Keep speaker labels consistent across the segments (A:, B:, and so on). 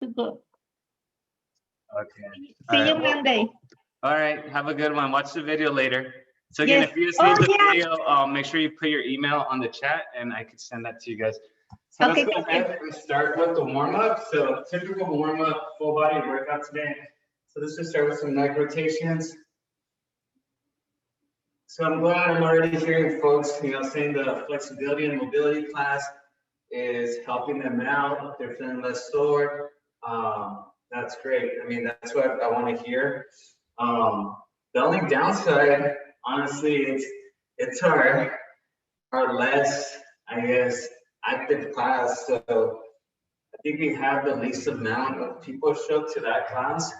A: to go.
B: Okay.
A: See you Monday.
B: All right. Have a good one. Watch the video later. So again,
A: Yes.
B: if you just need the video, make sure you put your email on the chat and I can send that to you guys. So
A: Okay,
B: let's go ahead and start with the warm-up. So typical warm-up, full body workout today. So let's just start with some neck rotations. So I'm glad I'm already hearing folks, saying the flexibility and mobility class is helping them out. They're feeling less sore. That's great. I mean, that's what I want to hear. The only downside, honestly, it's our less, I guess, active class. So I think we have the least amount of people show up to that class.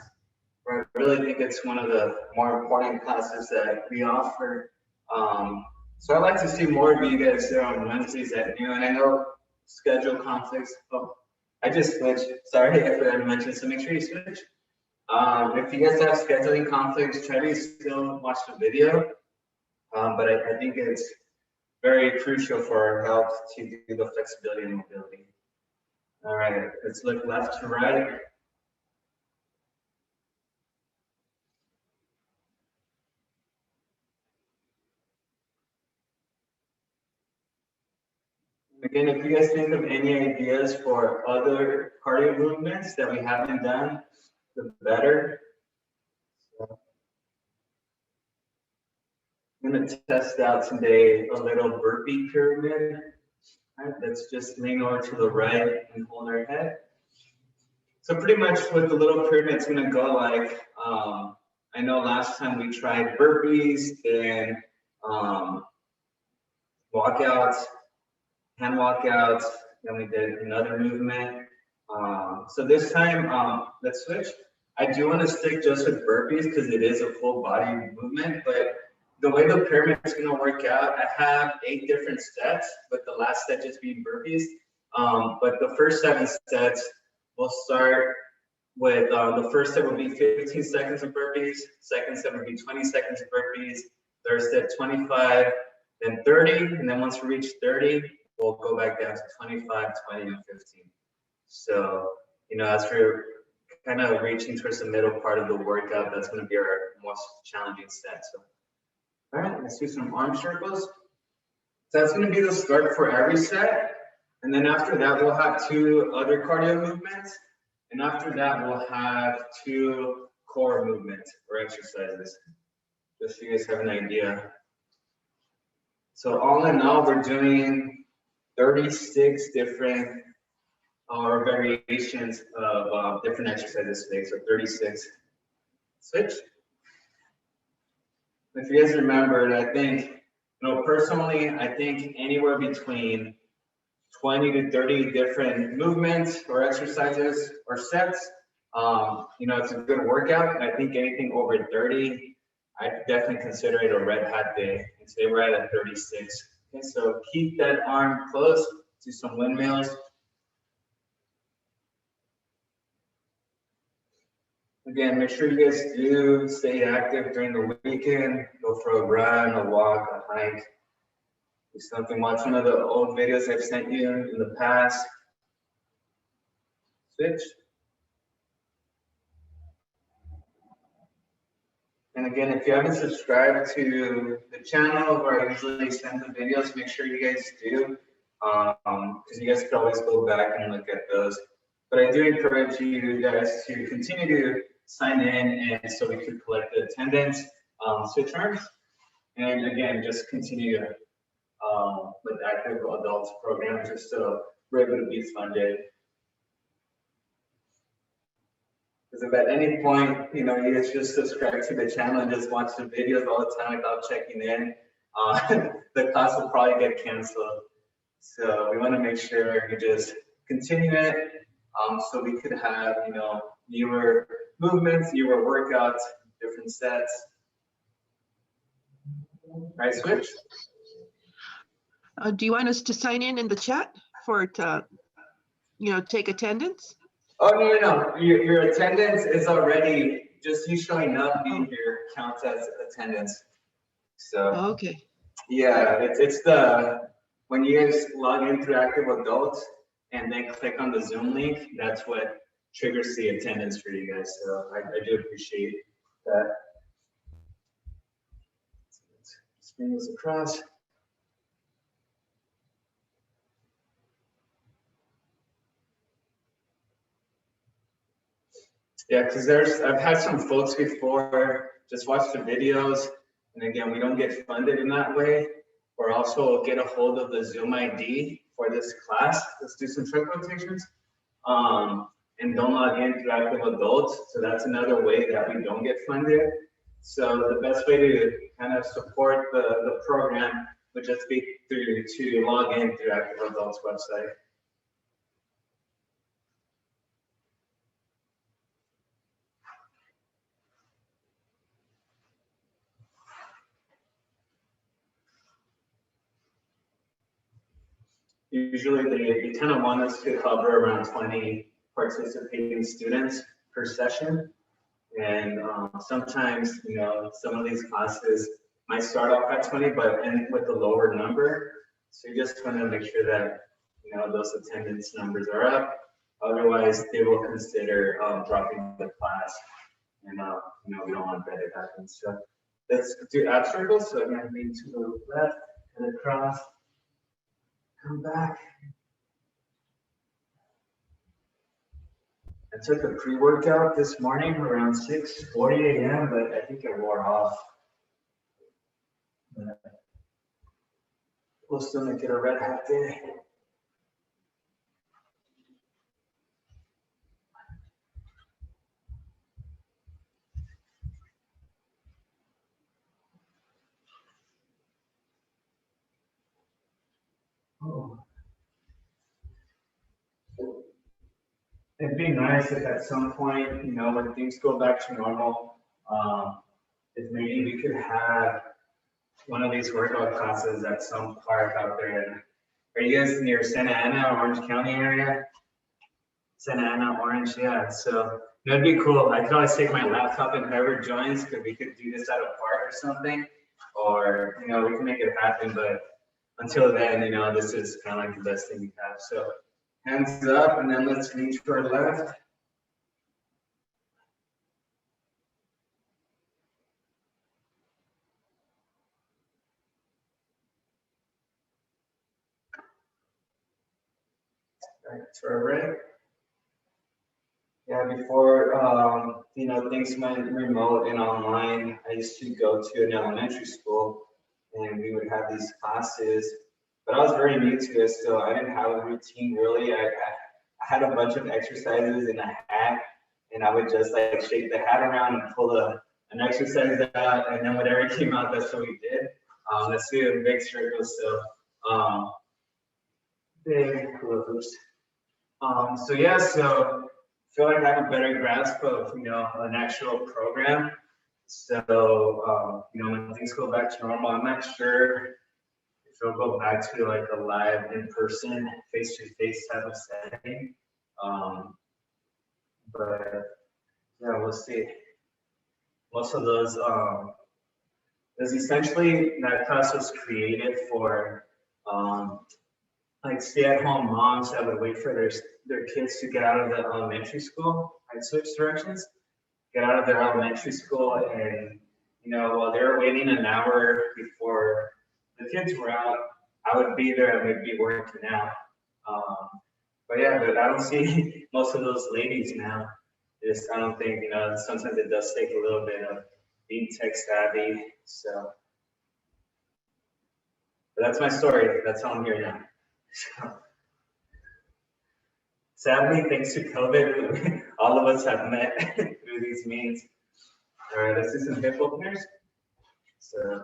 B: I really think it's one of the more important classes that we offer. So I'd like to see more of you guys there on Wednesdays at noon. I know schedule conflicts. Oh, I just switched. Sorry, I forgot to mention. So make sure you switch. If you guys have scheduling conflicts, try to still watch the video. But I think it's very crucial for our health to do the flexibility and mobility. All right, let's look left to right. Again, if you guys think of any ideas for other cardio movements that we haven't done, the better. So I'm going to test out today a little burpee pyramid. Right, let's just lean over to the right and hold our head. So pretty much what the little pyramid is going to go like, I know last time we tried burpees and walkouts, hand walkouts, then we did another movement. So this time, let's switch. I do want to stick just with burpees because it is a full body movement, but the way the pyramid is going to work out, I have 8 different sets, with the last set just being burpees. But the first 7 sets, we'll start with the first set will be 15 seconds of burpees, second set will be 20 seconds of burpees, third set 25, then 30, and then once we reach 30, we'll go back down to 25, 20, and 15. So, as we're kind of reaching towards the middle part of the workout, that's going to be our most challenging set. So, all right, let's do some arm circles. So that's going to be the start for every set. And then after that, we'll have 2 other cardio movements. And after that, we'll have 2 core movements or exercises, just so you guys have an idea. So all in all, we're doing 36 different variations of different exercises today. So 36. Switch. If you guys remembered, I think, personally, I think anywhere between 20 to 30 different movements or exercises or sets, it's a good workout. I think anything over 30, I definitely consider it a red hat day. And today we're at 36. Okay, so keep that arm close, do some windmills. Again, make sure you guys do stay active during the weekend. Go for a run, a walk, a hike. Do something, watch one of the old videos I've sent you in the past. Switch. And again, if you haven't subscribed to the channel where I usually send the videos, make sure you guys do, because you guys can always go back and look at those. But I do encourage you guys to continue to sign in, and so we could collect the attendance. Switch arms, and again, just continue with active adults program, just so we're able to be funded. Because if at any point, you guys just subscribe to the channel and just watch the videos all the time without checking in, the class will probably get canceled. So we want to make sure you just continue it, so we could have, newer movements, newer workouts, different sets. Right, switch.
C: Do you want us to sign in the chat for take attendance?
B: Oh, no. Your attendance is already, just you showing up being here counts as attendance. So,
C: okay.
B: Yeah, it's when you guys log in through Active Adults and then click on the Zoom link, that's what triggers the attendance for you guys. So I do appreciate that. Let's bring this across. Yeah, because I've had some folks before just watch the videos, and again, we don't get funded in that way, or also get a hold of the Zoom ID for this class. Let's do some trick rotations, and don't log in through Active Adults. So that's another way that we don't get funded. So the best way to kind of support the program would just be to log in through Active Adults website. Usually they kind of want us to hover around 20 participating students per session. And sometimes, you know, some of these classes might start off at 20, but end with a lower number. So you just want to make sure that, you know, those attendance numbers are up. Otherwise, they will consider dropping the class. And, you know, we don't want that to happen. So let's do ab circles. So again, lean to the left and across. Come back. I took a pre-workout this morning around 6:40 a.m., but I think it wore off. But we'll still make it a red hot day. Oh. It'd be nice if at some point, you know, when things go back to normal, if maybe we could have one of these workout classes at some park out there. Are you guys near Santa Ana, Orange County area? Santa Ana, Orange, yeah. So that'd be cool. I could always take my laptop and whoever joins, because we could do this at a park or something, or, you know, we can make it happen. But until then, you know, this is kind of like the best thing we have. So hands up, and then let's reach to our left. Right to our right. Yeah, before you know, things went remote and online, I used to go to an elementary school, and we would have these classes. But I was very new to it, so I didn't have a routine really. I had a bunch of exercises in a hat, and I would just like shake the hat around and pull an exercise out, and then whatever came out, that's what we did. Let's do a big circle. So big close. So yeah, so I feel like I have a better grasp of, you know, an actual program. So you know, when things go back to normal, I'm not sure if it'll go back to like a live in-person, face-to-face type of setting. But yeah, we'll see. Most of those, is essentially that class was created for like stay-at-home moms that would wait for their kids to get out of the elementary school. I'd switch directions, get out of their elementary school, and you know, while they were waiting an hour before the kids were out, I would be there and we'd be working out. But yeah, but I don't see most of those ladies now. Just I don't think, you know, sometimes it does take a little bit of being tech savvy. So, but that's my story. That's how I'm here now. Sadly, thanks to COVID, all of us have met through these means. All right, let's do some hip openers. So,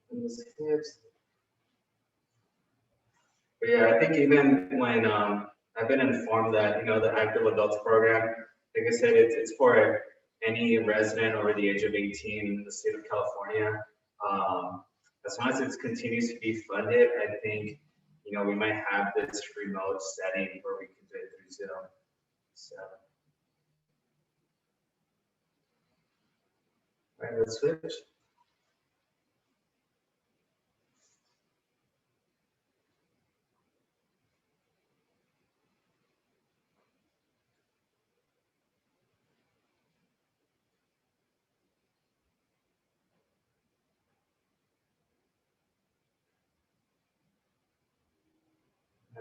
B: hips. But yeah, I think even when I've been informed that, you know, the active adults program, like I said, it's for any resident over the age of 18 in the state of California. As long as it continues to be funded, I think, you know, we might have this remote setting where we can do it through Zoom. So, all right, let's switch.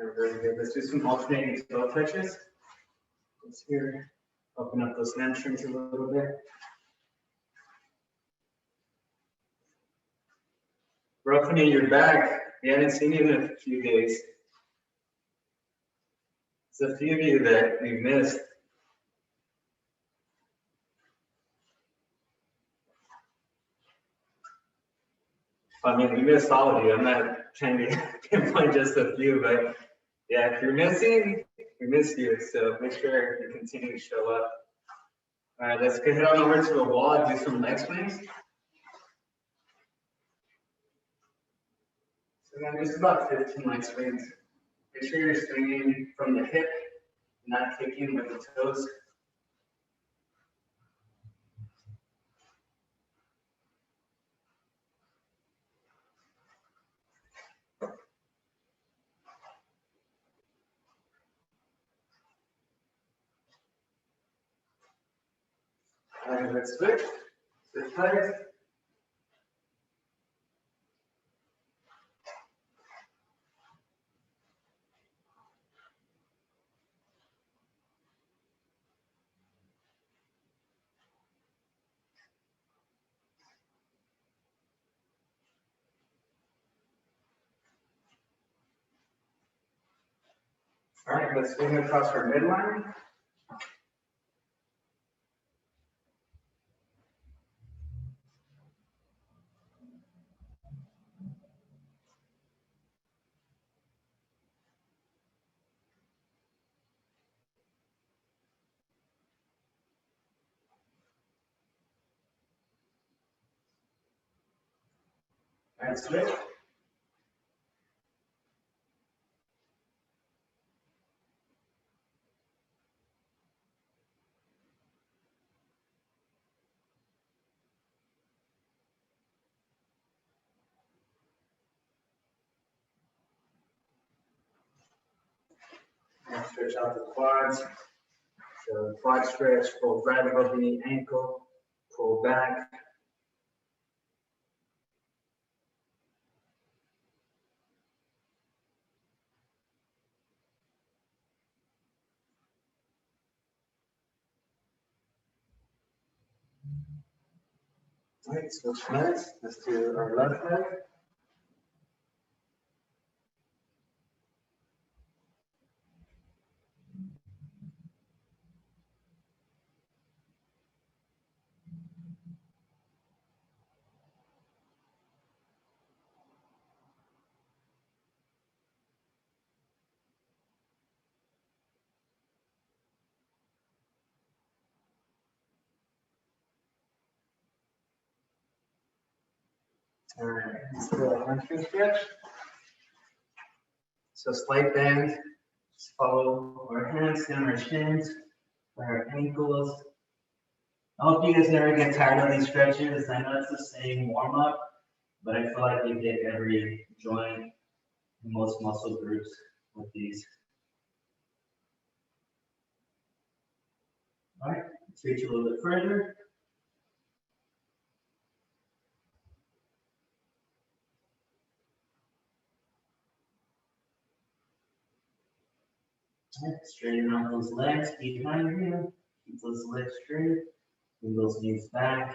B: you're very good. Let's do some alternating toe touches. Let's here, open up those hamstrings a little bit. Roughening your back. We haven't seen you in a few days. There's a few of you that we missed. I mean, we missed all of you. I'm not trying to pinpoint just a few, but yeah, if you're missing, we missed you. So make sure you continue to show up. All right, let's go head on over to the wall and do some leg swings. So again, this is about 15 leg swings. Make sure you're swinging from the hip, not kicking with the toes. All right, let's switch. Switch legs. All right, let's swing across our midline. And switch. And stretch out the quads. So quad stretch, pull right above the ankle, pull back. All right, switch legs. Let's do our left leg. All right, let's do a hamstring stretch. So slight bend. Just follow our hands down our shins, our ankles. I hope you guys never get tired of these stretches. I know it's the same warm up, but I feel like we get every joint, most muscle groups with these. All right, let's reach a little bit further. All right, straighten out those legs behind you. Keep those legs straight. Bring those knees back.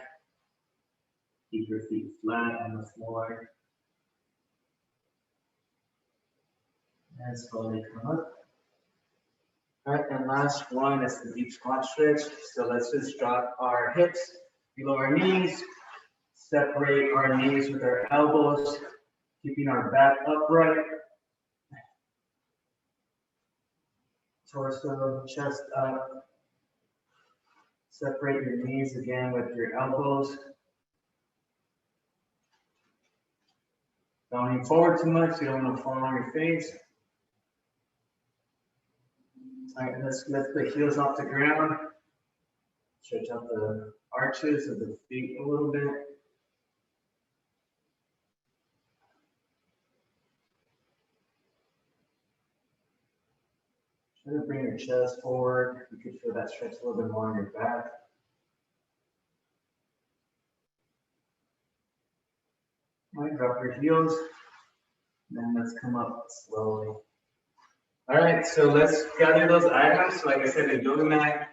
B: Keep your feet flat on the floor. And slowly come up. All right, and last one is the deep squat stretch. So let's just drop our hips below our knees. Separate our knees with our elbows, keeping our back upright. Torso, chest up. Separate your knees again with your elbows. Don't lean forward too much, you don't want to fall on your face. All right, let's lift the heels off the ground. Stretch out the arches of the feet a little bit. Try to bring your chest forward. You can feel that stretch a little bit more on your back. All right, drop your heels. Then let's come up slowly. All right, so let's gather those items. Like I said, a yoga mat,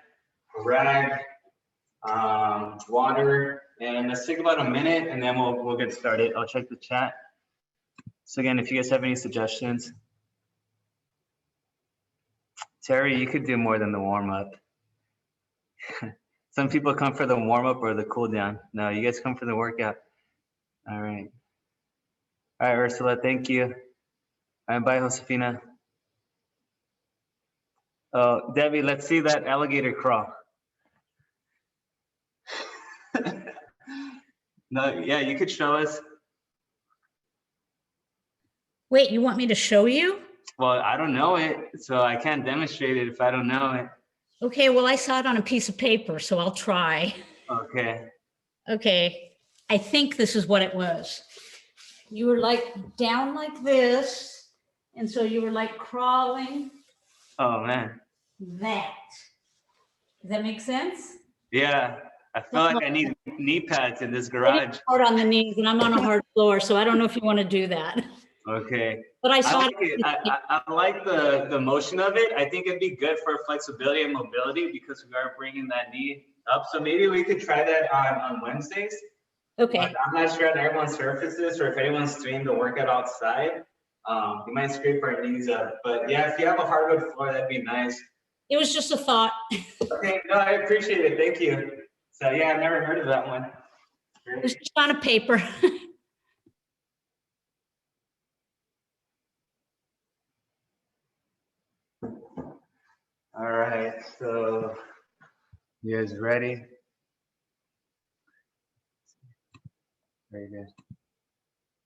B: a rag, water, and let's take about a minute and then we'll get started. I'll check the chat. So again, if you guys have any suggestions. Terry, you could do more than the warm up. Some people come for the warm up or the cool down. No, you guys come for the workout. All right. All right, Ursula, thank you. All right, bye, Josefina. Oh, Debbie, let's see that alligator crawl. No, yeah, you could show us.
A: Wait, you want me to show you?
B: Well, I don't know it, so I can't demonstrate it if I don't know it.
A: Okay, well, I saw it on a piece of paper, so I'll try.
B: Okay.
A: Okay, I think this is what it was. You were like down like this, and so you were like crawling
B: Oh, man.
A: that. Does that make sense?
B: Yeah, I feel like I need knee pads in this garage.
A: Hard on the knees, and I'm on a hard floor, so I don't know if you want to do that.
B: Okay.
A: But I
B: I
A: saw
B: like it. I like the motion of it. I think it'd be good for flexibility and mobility because we are bringing that knee up. So maybe we could try that on Wednesdays.
A: Okay.
B: But I'm not sure on everyone's surfaces or if anyone's doing the workout outside. We might scrape our knees up. But yeah, if you have a hardwood floor, that'd be nice.
A: It was just a thought.
B: Okay, no, I appreciate it. Thank you. So yeah, I've never heard of that one.
A: It was just on a paper.
B: All right, so you guys ready? Very good.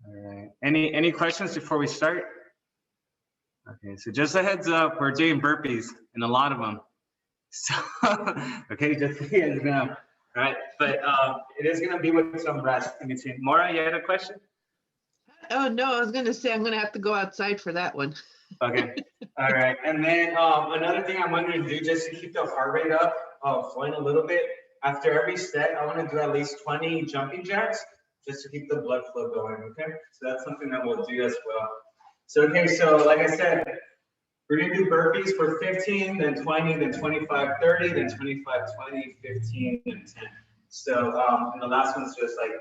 B: All right. Any questions before we start? Okay, so just a heads up, we're doing burpees and a lot of them. So okay, just so you guys know. All right, but it is gonna be with some rest in between. Maura, you had a question?
C: Oh, no, I was gonna say, I'm gonna have to go outside for that one.
B: Okay. All right. And then another thing I wanted to do just to keep the heart rate up, flowing a little bit. After every set, I want to do at least 20 jumping jacks just to keep the blood flow going. Okay. So that's something that we'll do as well. So, okay. So like I said, we're going to do burpees for 15, then 20, then 25, 30, then 25, 20, 15, and 10. So and the last one's just like 30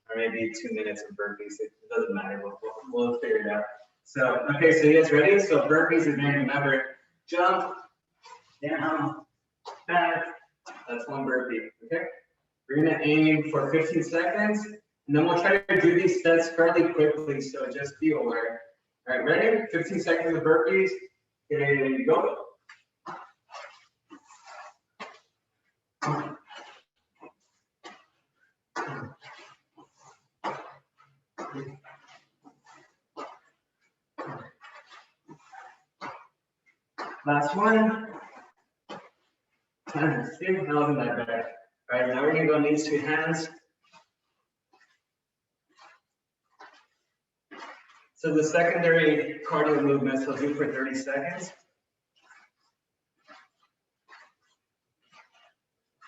B: or maybe 2 minutes of burpees. It doesn't matter. We'll figure it out. So, okay, so you guys ready? So burpees is then remember, jump, down, back. That's one burpee, okay? We're gonna aim for 15 seconds, and then we'll try to do these sets fairly quickly, so just be aware. All right, ready? 15 seconds of burpees. Okay, go. Last one. See, that wasn't that bad. All right, now we're gonna go knees to hands. So the secondary cardio movements we'll do for 30 seconds.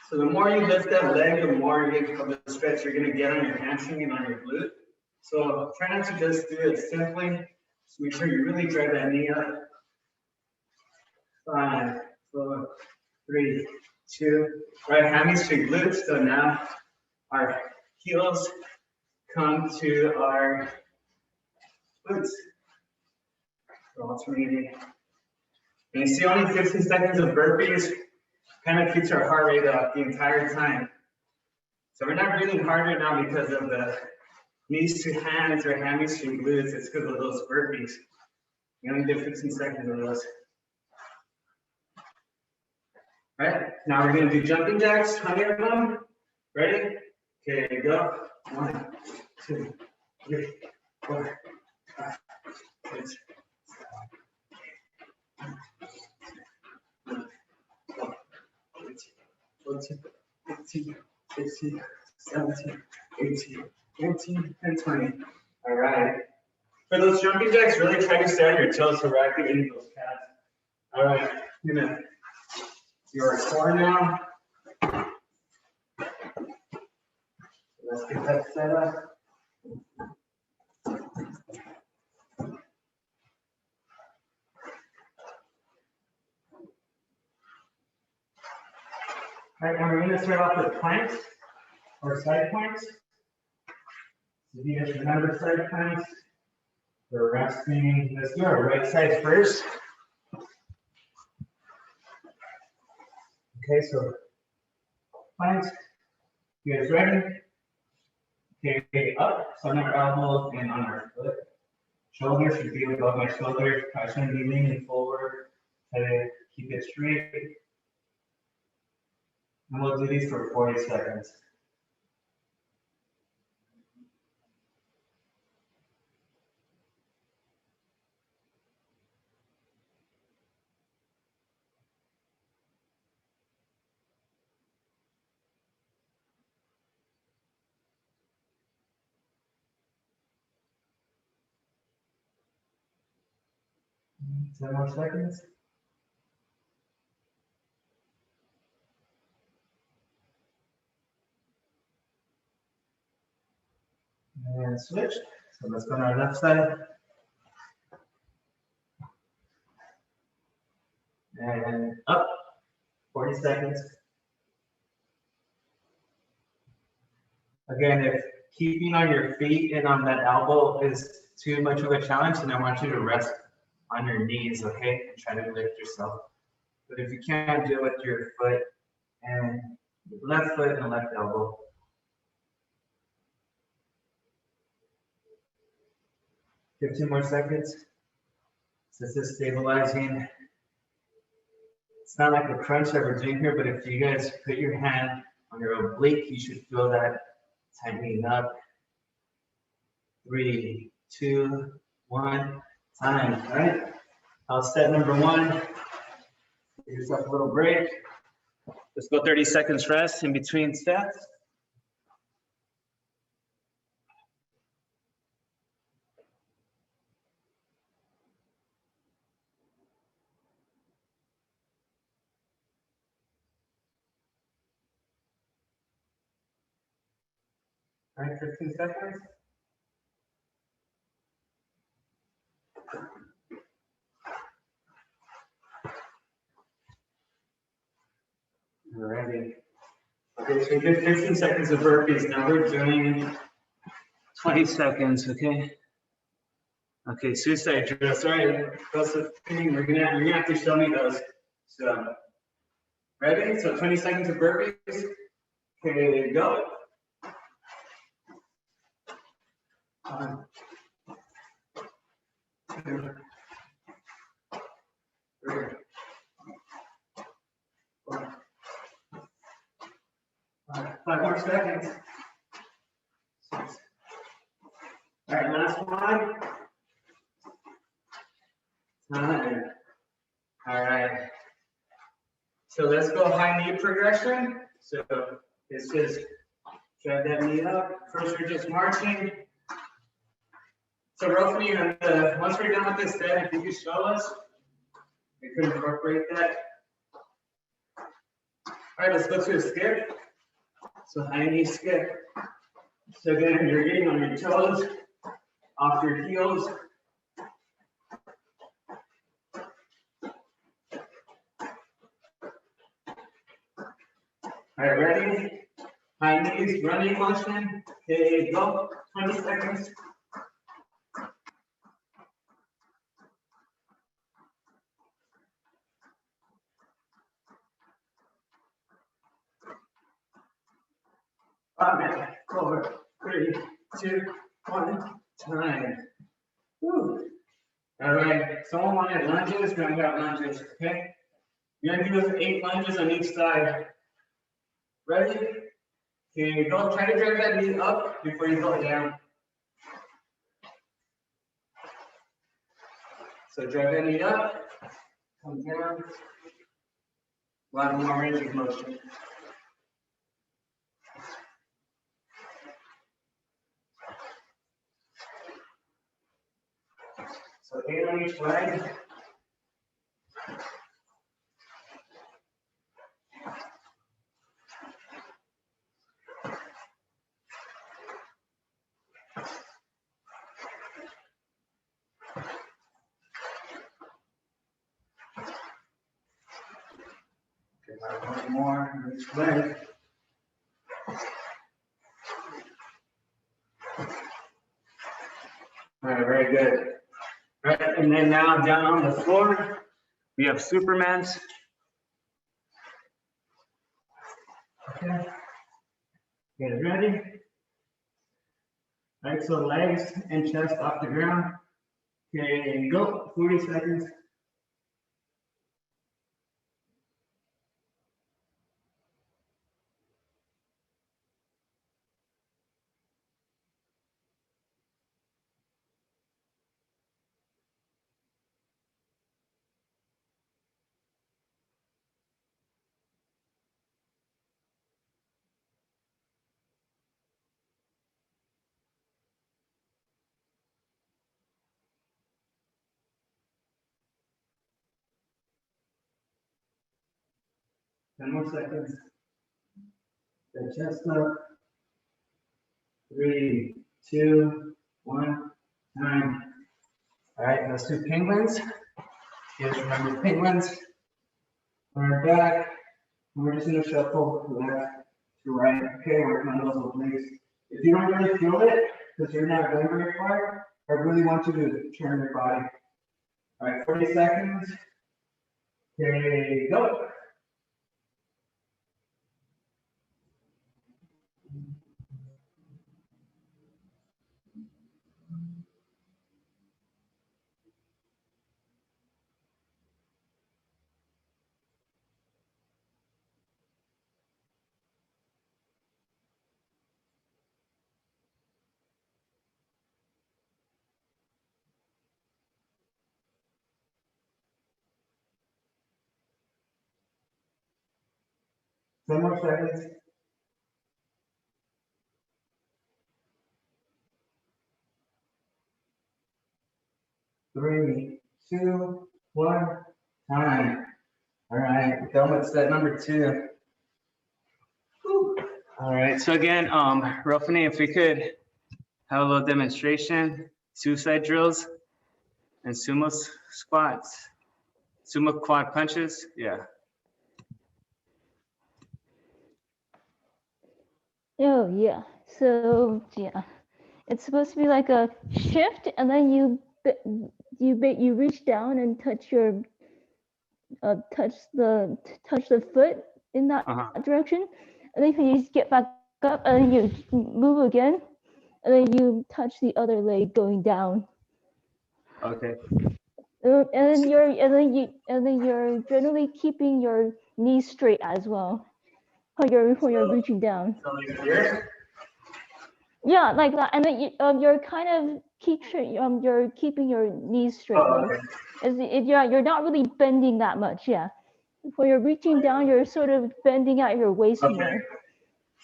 B: So the more you lift that leg, the more of the stretch you're gonna get on your hamstring and on your glute. So try not to just do it simply. Just make sure you really drive that knee up. 5, 4, 3, 2. Right, hammies to glutes. So now our heels come to our glutes. So alternating. And you see only 15 seconds of burpees kind of keeps our heart rate up the entire time. So we're not breathing harder now because of the knees to hands or hammies to glutes. It's because of those burpees. You only did 15 seconds of those. All right, now we're going to do jumping jacks, 20 of them. Ready? Okay, go. 1, 2, 3, 4, 5, 6, 14, 15, 16, 17, 18, 19, and 20. All right. For those jumping jacks, really try to stay on your toes so we're activating those calves. All right, I'm gonna do our core now. Let's get that set up. All right, and we're gonna start off with planks or side planks. If you guys remember side planks, we're resting. Let's do our right side first. Okay, so planks. You guys ready? Okay, up. So on our elbows and on our foot. Shoulders should be above my shoulders. I shouldn't be leaning forward. Try to keep it straight. And we'll do these for 40 seconds. Ten more seconds. And switch. So let's go on our left side. And up. 40 seconds. Again, if keeping on your feet and on that elbow is too much of a challenge, then I want you to rest on your knees, okay? And try to lift yourself. But if you can't do it with your foot and left foot and left elbow. 15 more seconds. So this is stabilizing. It's not like a crunch that we're doing here, but if you guys put your hand on your oblique, you should feel that tightening up. 3, 2, 1, time. All right. Step number 1. Give yourself a little break. Let's go 30 seconds rest in between steps. All right, 15 seconds. Alrighty. Okay, so we did 15 seconds of burpees. Now we're doing 20 seconds, okay? Okay, suicide drill. Sorry, those are things you're gonna have to show me those. So, ready? So 20 seconds of burpees. Okay, go. 1, 2, 3, 4, 5 more seconds. 6. All right, last one. Time. All right. So let's go high knee progression. So it's just drag that knee up. First, we're just marching. So roughly, once we're done with this step, if you could show us, we could incorporate that. All right, let's go to a skip. So high knee skip. So again, you're getting on your toes, off your heels. All right, ready? High knees, running motion. Okay, go. 20 seconds. Five, 4, 3, 2, 1, time. Woo. All right, someone wanted lunges, we're gonna have lunges, okay? You're gonna do 8 lunges on each side. Ready? Okay, go. Try to drag that knee up before you go down. So drag that knee up, come down. A lot more range of motion. So 8 on each leg. One more on each leg. All right, very good. All right, and then now down on the floor, we have Superman's. Okay. Get ready. All right, so legs and chest off the ground. Okay, go. 40 seconds. Ten more seconds. The chest up. 3, 2, 1, time. All right, let's do penguins. You guys remember penguins? On our back. We're just gonna shuffle left to right. Okay, working on those obliques. If you don't really feel it, because you're not going very far, I really want you to turn your body. All right, 40 seconds. Okay, go. Ten more seconds. 3, 2, 1, time. All right, done with set number 2. Whew. All right, so again, Ruffini, if we could have a little demonstration, suicide drills and sumo squats, sumo quad punches, yeah.
D: Oh yeah. So yeah, it's supposed to be like a shift, and then you reach down and touch your touch the foot in that direction, and then you just get back up, and then you move again, and then you touch the other leg going down.
B: Okay.
D: And then you're generally keeping your knees straight as well when you're reaching down.
B: So here?
D: Yeah, like that, and then you're kind of you're keeping your knees straight.
B: Oh, okay.
D: You're not really bending that much. Yeah, when you're reaching down, you're sort of bending out your waist
B: Okay.
D: more.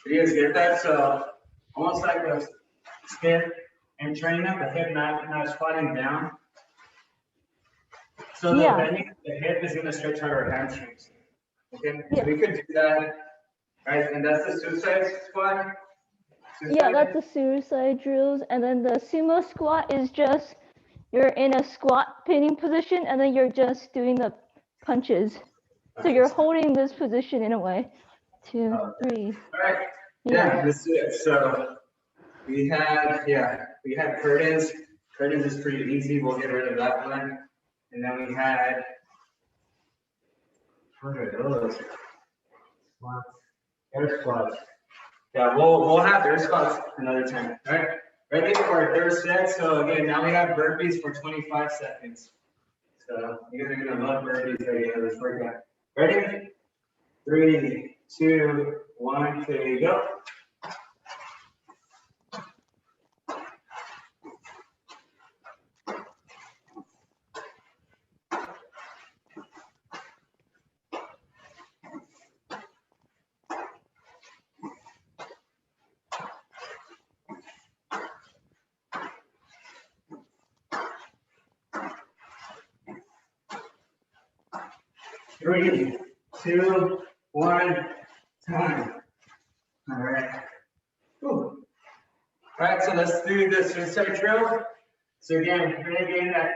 B: Did you guys get that? So almost like a hip and training up the hip, not squatting down. So the bending the hip is going to stretch out our hamstrings. Okay, so we could do that, right? And that's the suicide squat.
D: Yeah, that's the suicide drills, and then the sumo squat is just you're in a squat pinning position, and then you're just doing the punches. So you're holding this position in a way. 2, 3.
B: All right. Yeah, let's do it. So we had curtains. Curtains is pretty easy. We'll get rid of that one. And then we had, what are those? Squats. Air squats. Yeah, we'll have air squats another time. All right. Ready for our third set. So again, now we have burpees for 25 seconds. So you guys are gonna love burpees at the end of this workout. Ready? 3, 2, 1, here you go. Three, 2, 1, time. All right. Whew. All right, so let's do the suicide drill. So again, we're gonna get in that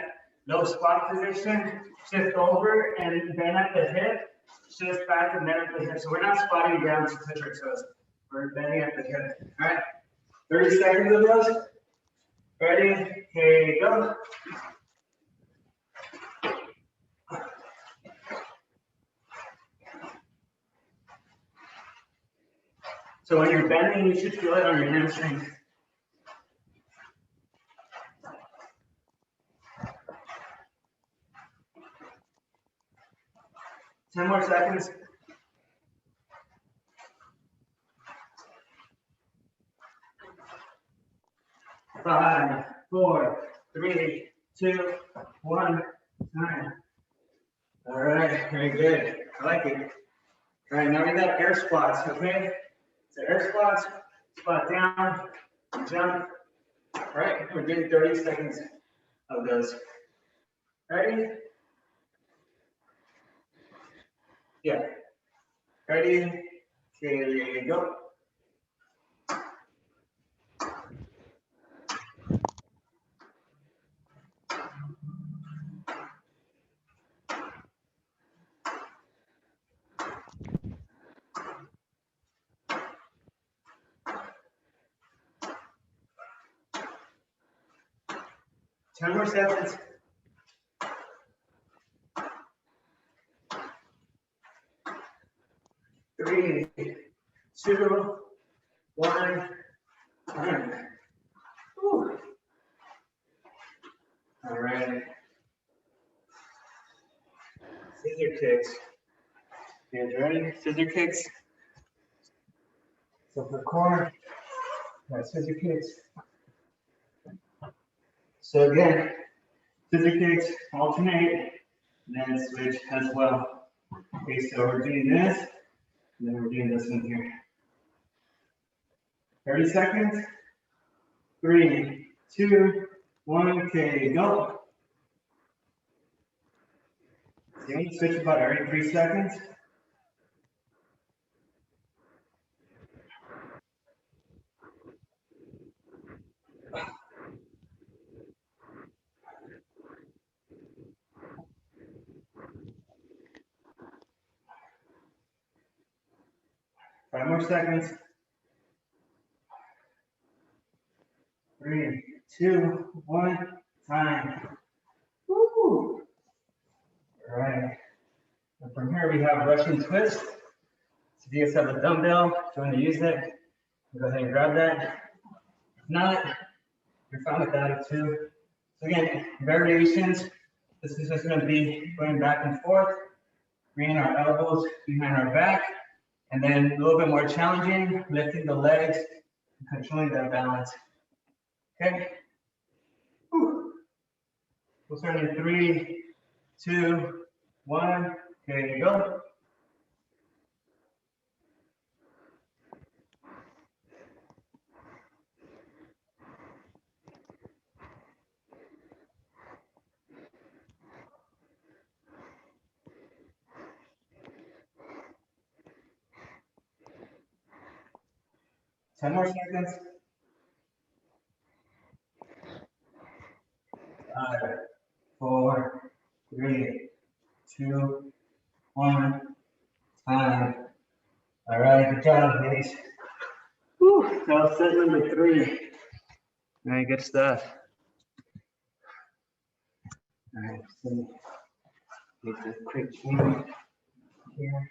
B: low squat position, shift over and bend at the hip, shift back and then at the hip. So we're not squatting down to touch our toes. We're bending at the hip. All right. 30 seconds of those. Ready? Okay, go. So when you're bending, you should feel it on your hamstring. Ten more seconds. 5, 4, 3, 2, 1, time. All right, very good. I like it. All right, now we got air squats, okay? So air squats, squat down, jump. All right, we're doing 30 seconds of those. Ready? Yeah. Ready? Okay, go. Ten more seconds. 3, 2, 1, time. Whew. All right. Scissor kicks. You guys ready? Scissor kicks. So for core, scissor kicks. So again, scissor kicks, alternate, and then switch as well. Okay, so we're doing this, and then we're doing this one here. 30 seconds. 3, 2, 1, okay, go. So you want to switch about every 3 seconds. Five more seconds. 3, 2, 1, time. Woo! All right. And from here we have Russian twist. So if you guys have a dumbbell, if you want to use it, go ahead and grab that. If not, you're fine without it too. So again, variations. This is just going to be going back and forth, bringing our elbows behind our back, and then a little bit more challenging, lifting the legs and controlling that balance. Okay. Whew. We'll start in 3, 2, 1. Okay, go. Ten more seconds. 5, 4, 3, 2, 1, time. All right, good job, ladies. Whew, that was set number 3. All right, good stuff. All right, so make a quick change here.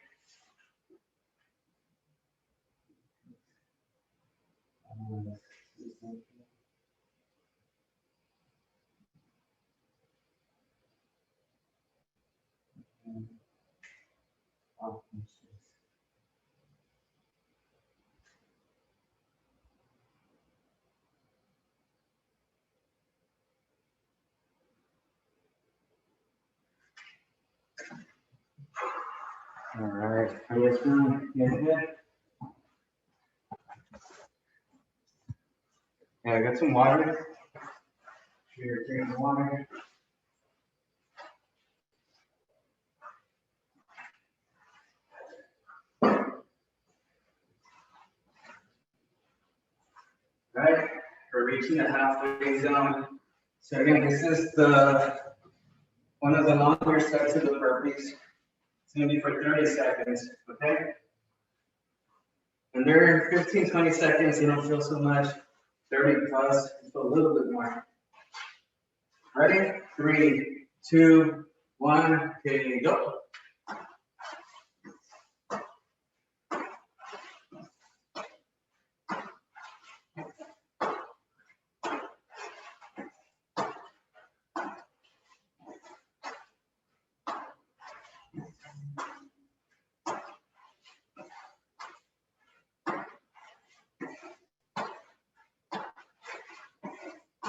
B: All right, are you guys feeling good? Yeah, I got some water. Here, drink the water. All right, we're reaching the halfway zone. So again, this is one of the longer sets of the burpees. It's gonna be for 30 seconds, okay? And there, 15, 20 seconds, you don't feel so much. 30 plus, you feel a little bit more. Ready? 3, 2, 1, okay, go.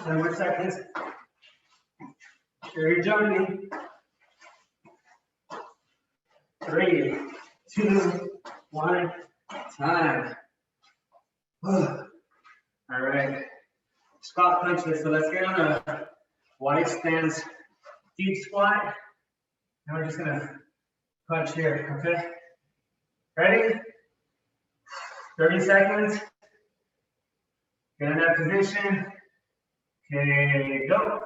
B: Ten more seconds. Here you're jumping. 3, 2, 1, time. All right. Squat punches. So let's get on a wide stance, deep squat. And we're just gonna punch here, okay? Ready? 30 seconds. Get in that position. Okay, go.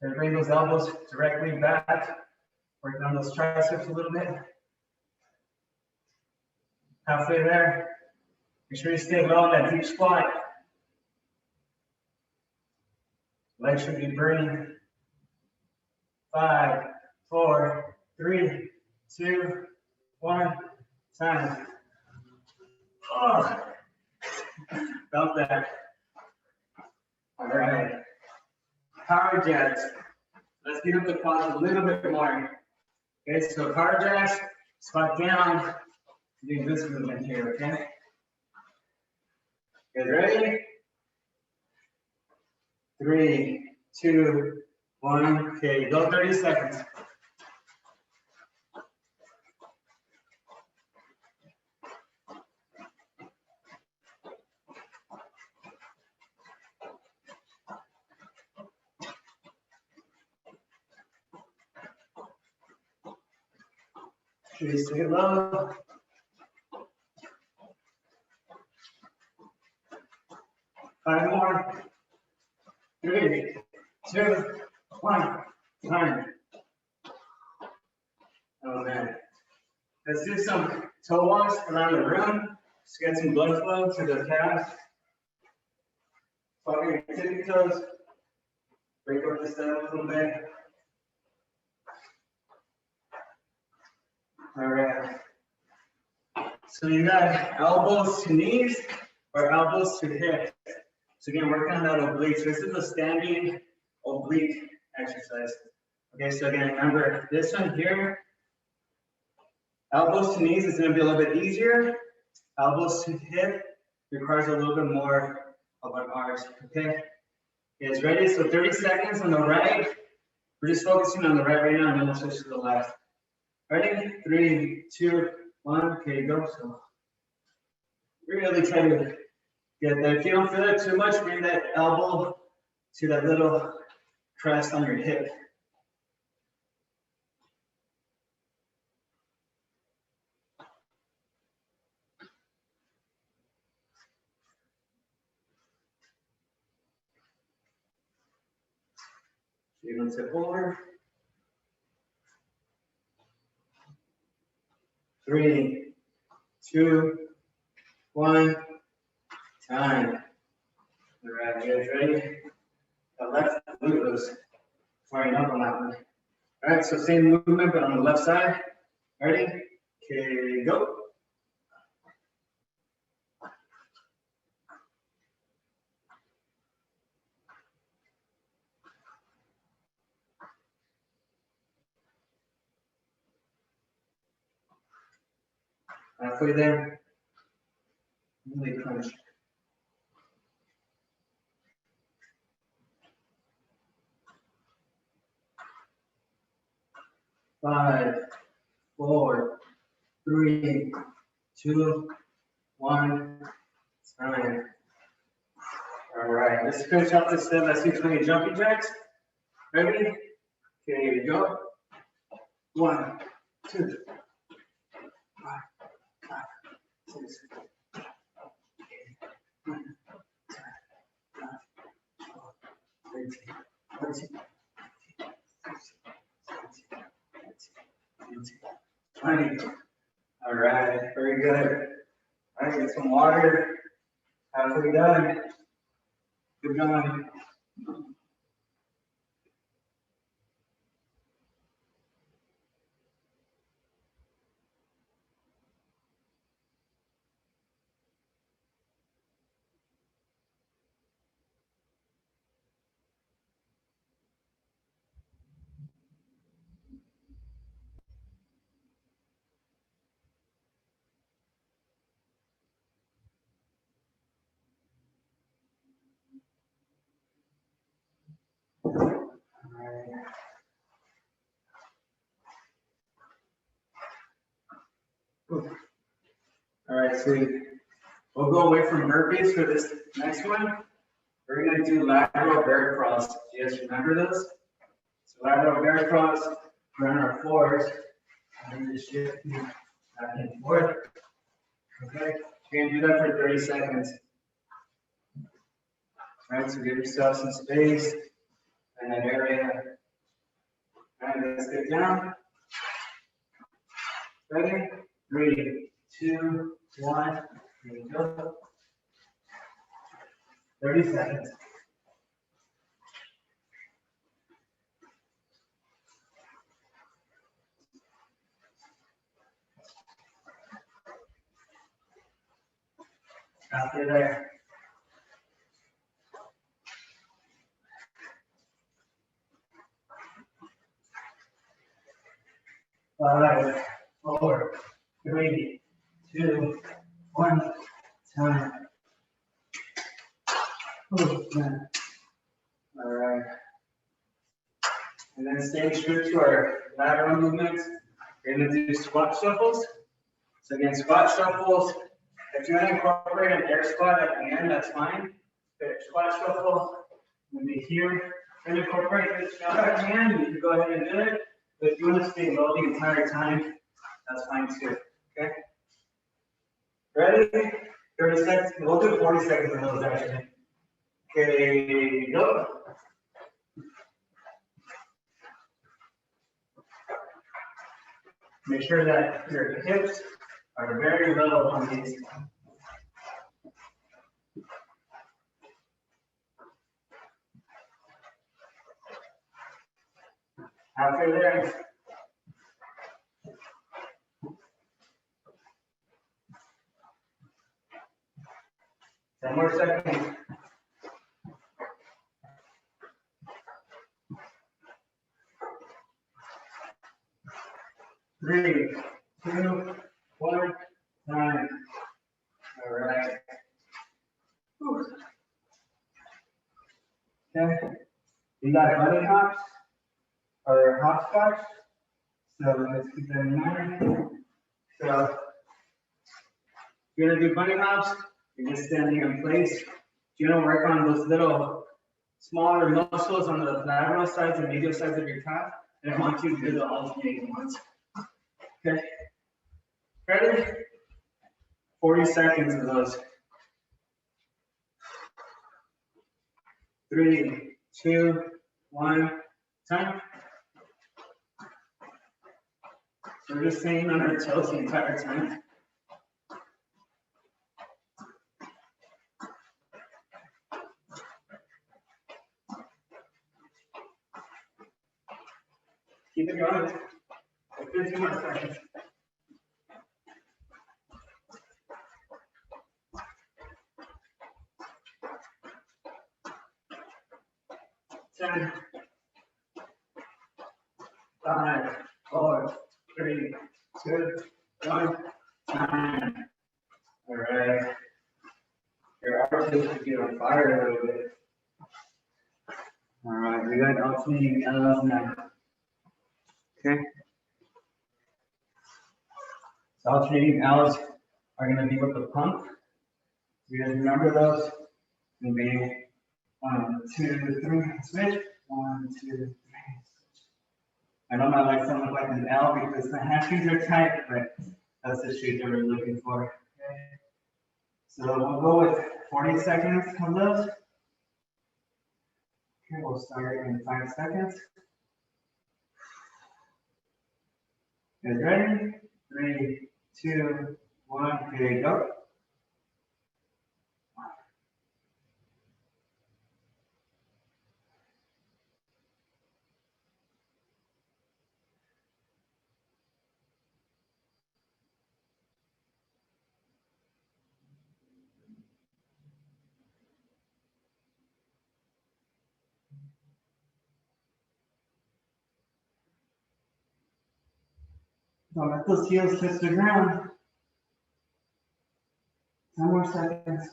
B: And bring those elbows directly back. Work on those triceps a little bit. Halfway there. Make sure you stay low in that deep squat. Legs should be burning. 5, 4, 3, 2, 1, time. Oh, felt that. All right. Power jacks. Let's get up the quads a little bit more. Okay, so power jacks, squat down. Doing this movement here, okay? Get ready? 3, 2, 1. Okay, go 30 seconds. Okay, stay low. Five more. 3, 2, 1. Time. Oh man. Let's do some toe walks around the room. Just get some blood flow to the calves. Walking your tippy toes. Break up the step a little bit. All right. So you got elbows to knees or elbows to hips. So again, work on that oblique. So this is a standing oblique exercise. Okay, so again, remember this one here, elbows to knees is going to be a little bit easier. Elbows to hip requires a little bit more of an arch. Okay, it's ready. So 30 seconds on the right. We're just focusing on the right now, and then we'll switch to the left. Ready? 3, 2, 1. Okay, go. So really try to get that. If you don't feel it too much, bring that elbow to that little crest on your hip. You're going to tip over. 3, 2, 1. Time. All right, you guys ready? The left glute was firing up on that one. All right, so same movement, but on the left side. Ready? Okay, go. Halfway there. Really crunch. 5, 4, 3, 2, 1. Time. All right, let's finish up this set. Let's do 20 jumping jacks. Ready? Okay, here we go. 1, 2, 5, 6, 20. All right, very good. All right, get some water. Halfway done. Keep going. All right, sweet. We'll go away from burpees for this next one. We're gonna do lateral bear crawls. Do you guys remember those? So lateral bear crawls, we're on our floors, and just shifting back and forth. Okay, you're gonna do that for 30 seconds. All right, so give yourself some space in that area. All right, let's get down. Ready? 3, 2, 1. Here we go. 30 seconds. After there. 5, 4, 3, 2, 1. Time. All right. And then staying true to our lateral movements, we're going to do squat shuffles. So again, squat shuffles. If you want to incorporate an air squat at the end, that's fine. But squat shuffle will be here. If you incorporate this squat at the end, you can go ahead and do it. But if you want to stay low the entire time, that's fine too. Okay? Ready? 30 seconds. We'll do 40 seconds of those actually. Okay, go. Make sure that your hips are very low on these. After there. 10 more seconds. Three, 2, 1, time. All right. Whew. Okay. You got bunny hops or hopscotch. So let's keep that in mind. So you're gonna do bunny hops. You're just standing in place. You're gonna work on those little smaller muscles on the lateral sides and medial sides of your calf. And I want you to do the alternating ones. Okay. Ready? 40 seconds of those. 3, 2, 1, time. So we're just staying on our toes the entire time. Keep it going. 15 more seconds. Ten, 5, 4, 3, 2, 1, time. All right. Your arches should be on fire a little bit. All right, we got alternating L's now. Okay. So alternating L's are going to be with the pump. You guys remember those? It'll be 1, 2, 3, switch. 1, 2, 3, switch. I know my legs don't look like an L because the hamstrings are tight, but that's the shape that we're looking for. Okay. So we'll go with 40 seconds of those. Okay, we'll start in 5 seconds. Guys ready? 3, 2, 1, okay, go. Don't let those heels touch the ground. 10 more seconds.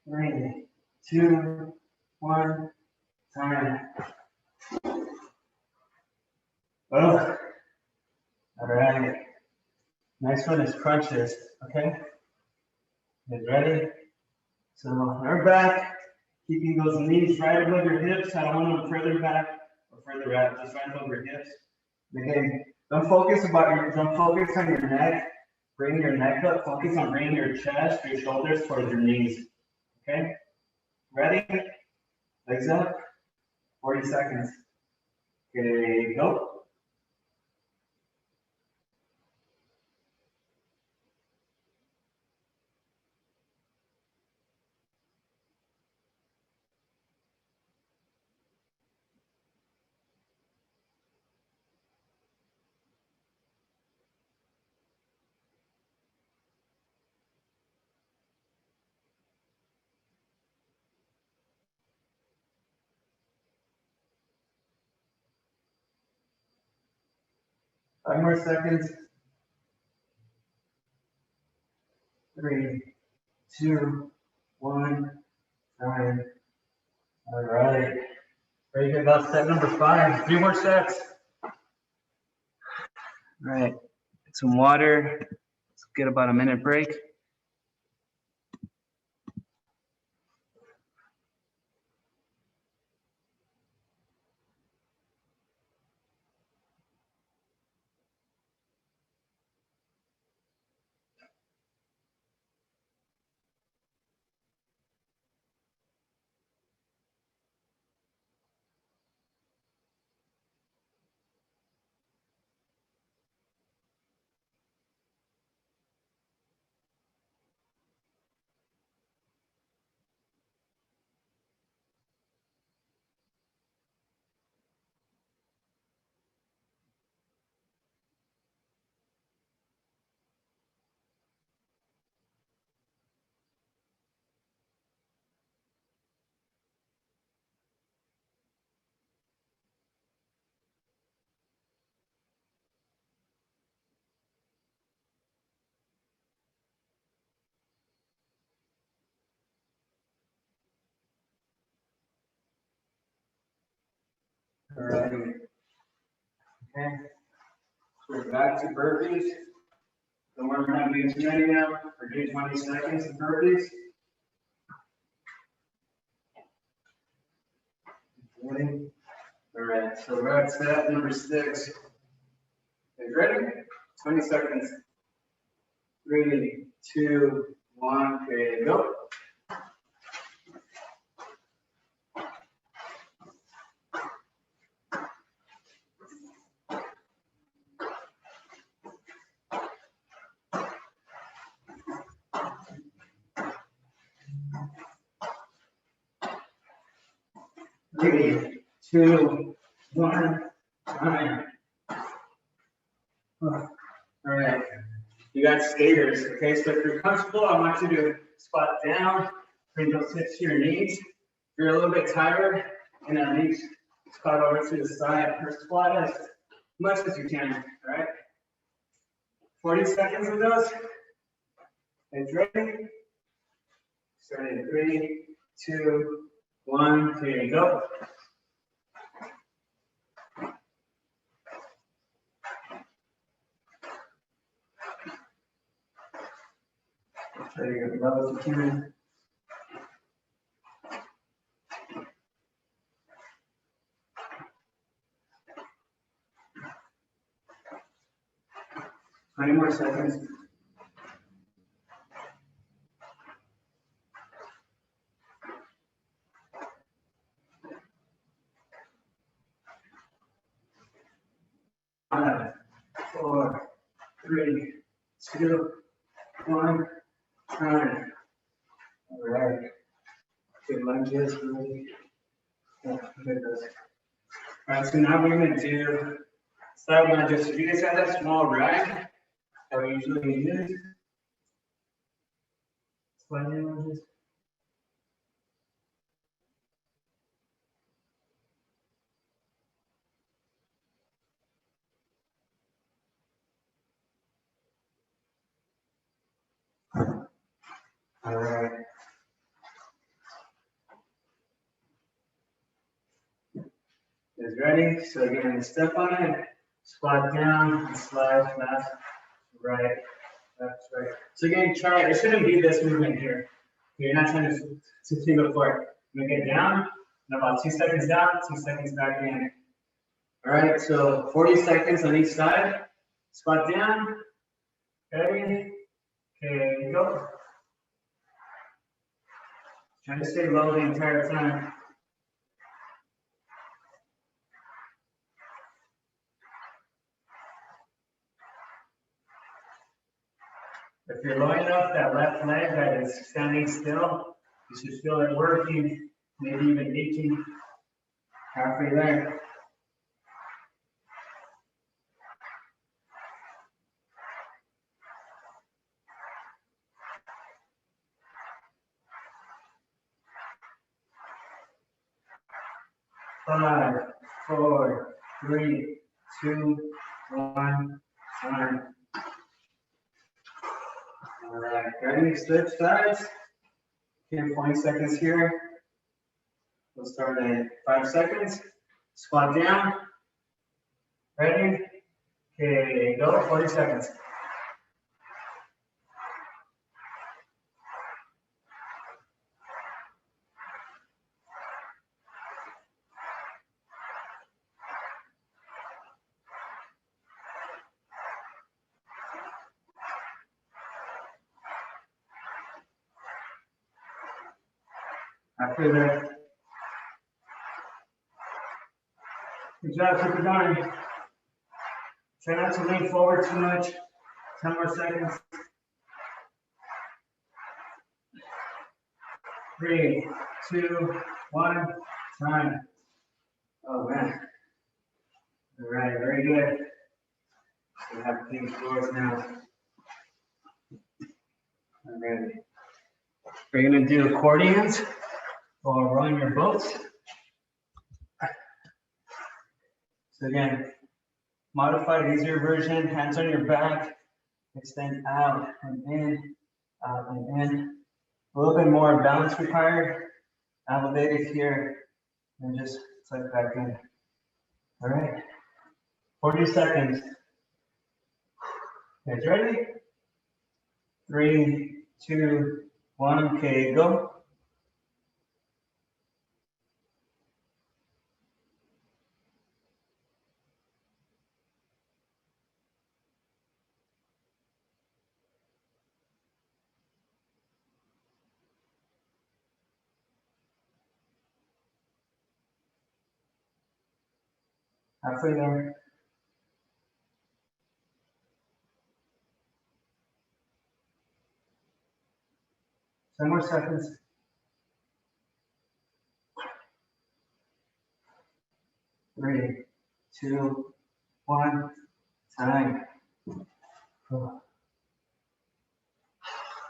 B: 3, 2, 1, time. Oh, all right. Next one is crunches, okay? Get ready? So we're back, keeping those knees right above your hips. I don't want them further back or further out, just right above your hips. Again, don't focus on your neck. Bring your neck up, focus on bringing your chest, your shoulders towards your knees, okay? Ready? Legs up, 40 seconds. Okay, go. Five more seconds. 3, 2, 1, time. All right. Ready to get about set number 5. 3 more sets. All right. Get some water. Let's get about a minute break. All right. Okay. So we're back to burpees. Don't worry, we're not doing too many now. We're doing 20 seconds of burpees. Ready? All right, so we're at step number 6. Okay, ready? 20 seconds. 3, 2, 1, okay, go. Three, 2, 1, time. All right, you got skaters, okay? So if you're comfortable, I want you to squat down, bring those hips to your knees. If you're a little bit tired, and at least squat over to the side or squat as much as you can, all right? 40 seconds of those. It's ready. Starting 3, 2, 1, here you go. Try to get as low as you can. Twenty more seconds. 3, 2, 1, turn. All right. Good lunges, really. Oh, goodness. All right, so now we're gonna do side lunges. So you guys have that small rag that we usually use. Side lunges. All right. Is ready? So again, step on it, squat down, and slide left, right, left, right. So again, try, it shouldn't be this movement here. You're not trying to think of forward. I'm gonna get down, and about 2 seconds down, 2 seconds back in. All right, so 40 seconds on each side. Squat down, ready, okay, go. Try to stay low the entire time. If you're low enough, that left leg that is standing still, you should feel it working, maybe even aching halfway there. Five, 4, 3, 2, 1, time. All right, ready, switch sides. Okay, 20 seconds here. We'll start in 5 seconds. Squat down. Ready? Okay, go, 40 seconds. After that, good job, keep it going. Try not to lean forward too much. 10 more seconds. 3, 2, 1, time. Oh man. All right, very good. So we have clean floors now. All right. We're gonna do accordions or rowing your boats. So again, modified, easier version, hands on your back, extend out and in, out and in. A little bit more balance required, elevated here, and just slide back in. All right, 40 seconds. Guys ready? 3, 2, 1, okay, go. Halfway there. Ten more seconds. 3, 2, 1, time. All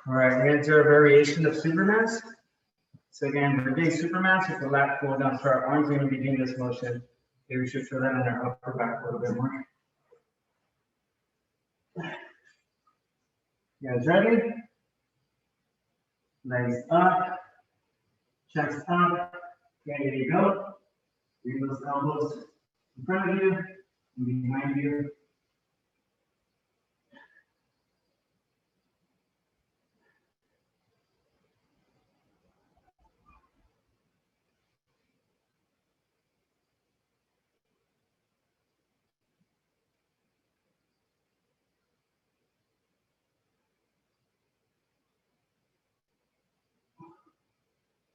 B: right, we're gonna do a variation of Supermans. So again, we're doing Supermans with the lat pull down. So our arms are gonna be doing this motion. Okay, we should feel that in our upper back a little bit more. You guys ready? Legs up, chest up. Okay, here you go. Bring those elbows in front of you and behind you.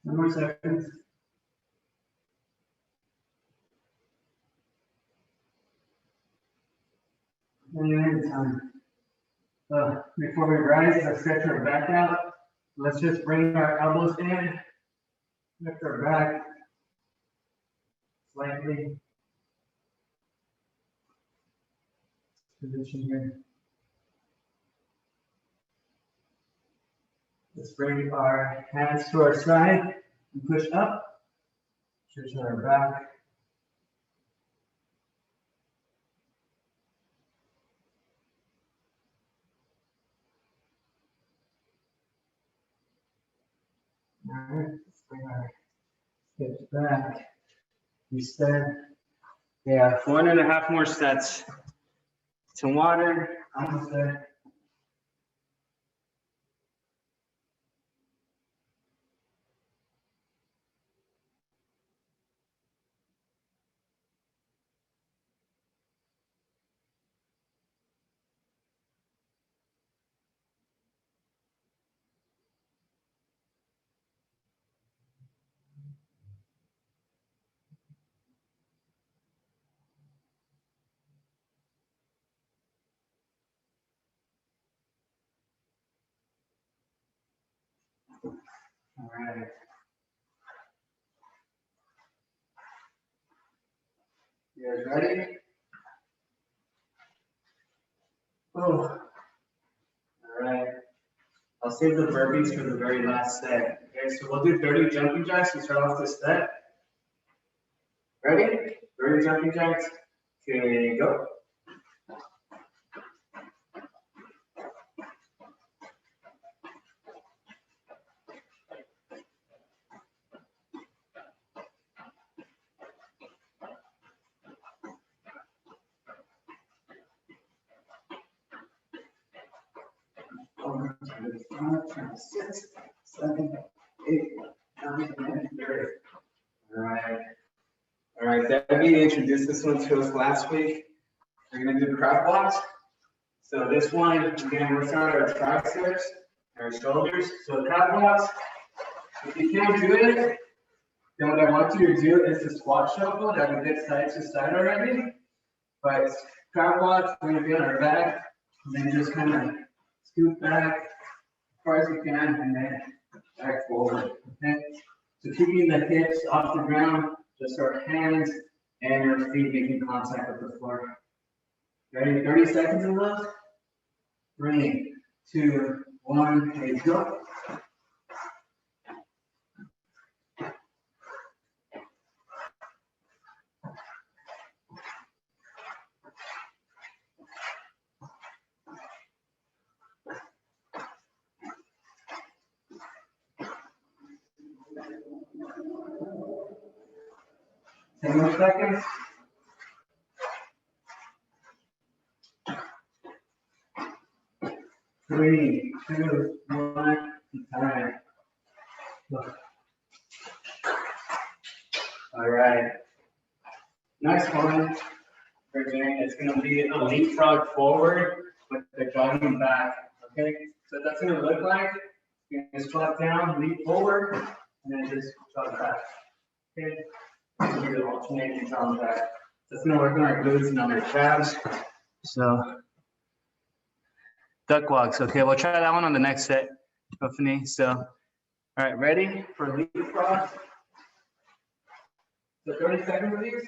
B: One more seconds. And time. Before we rise, let's stretch our back out. Let's just bring our elbows in, lift our back slightly. Position here. Let's bring our hands to our side and push up. Stretch our back. All right, let's bring our hips back. Reset. Yeah, 1.5 more sets. Some water. Almost there. All right. You guys ready? Oh. All right. I'll save the burpees for the very last set. Okay, so we'll do 30 jumping jacks to start off this set. Ready? 30 jumping jacks. Okay, go. Six, 7, 8, 9, 10, 30. All right. All right, Debbie introduced this one to us last week. We're gonna do crab walks. So this one, again, we're starting our triceps, our shoulders. So crab walks, if you can't do it, then what I want you to do is the squat shuffle that we did side to side already. But crab walks, we're gonna be on our back, and then just kind of scoot back as far as you can, and then back forward, okay? So keeping the hips off the ground, just our hands and your feet making contact with the floor. Ready? 30 seconds of those. 3, 2, 1, okay, go. Ten more seconds. Three, 2, 1, time. All right. Next one, Virginia, it's going to be a leapfrog forward with the jogging back. Okay, so that's going to look like you're going to squat down, leap forward, and then just jog back. Okay, so you're alternating jog back. That's going to work on our glutes and on our calves. So, duck walks. Okay, we'll try that one on the next set, Tiffany. So, all right, ready for leapfrog? So 30 seconds of these.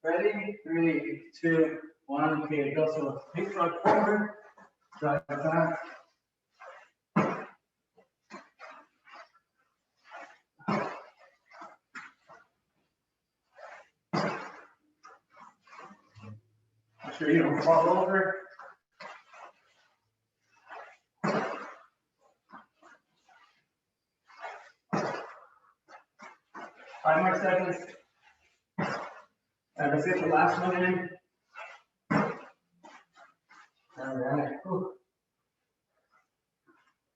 B: Ready? 3, 2, 1. Okay, go. So leapfrog forward, jog back. Make sure you don't fall over. Five more seconds. Let's get the last one in. All right. Whew.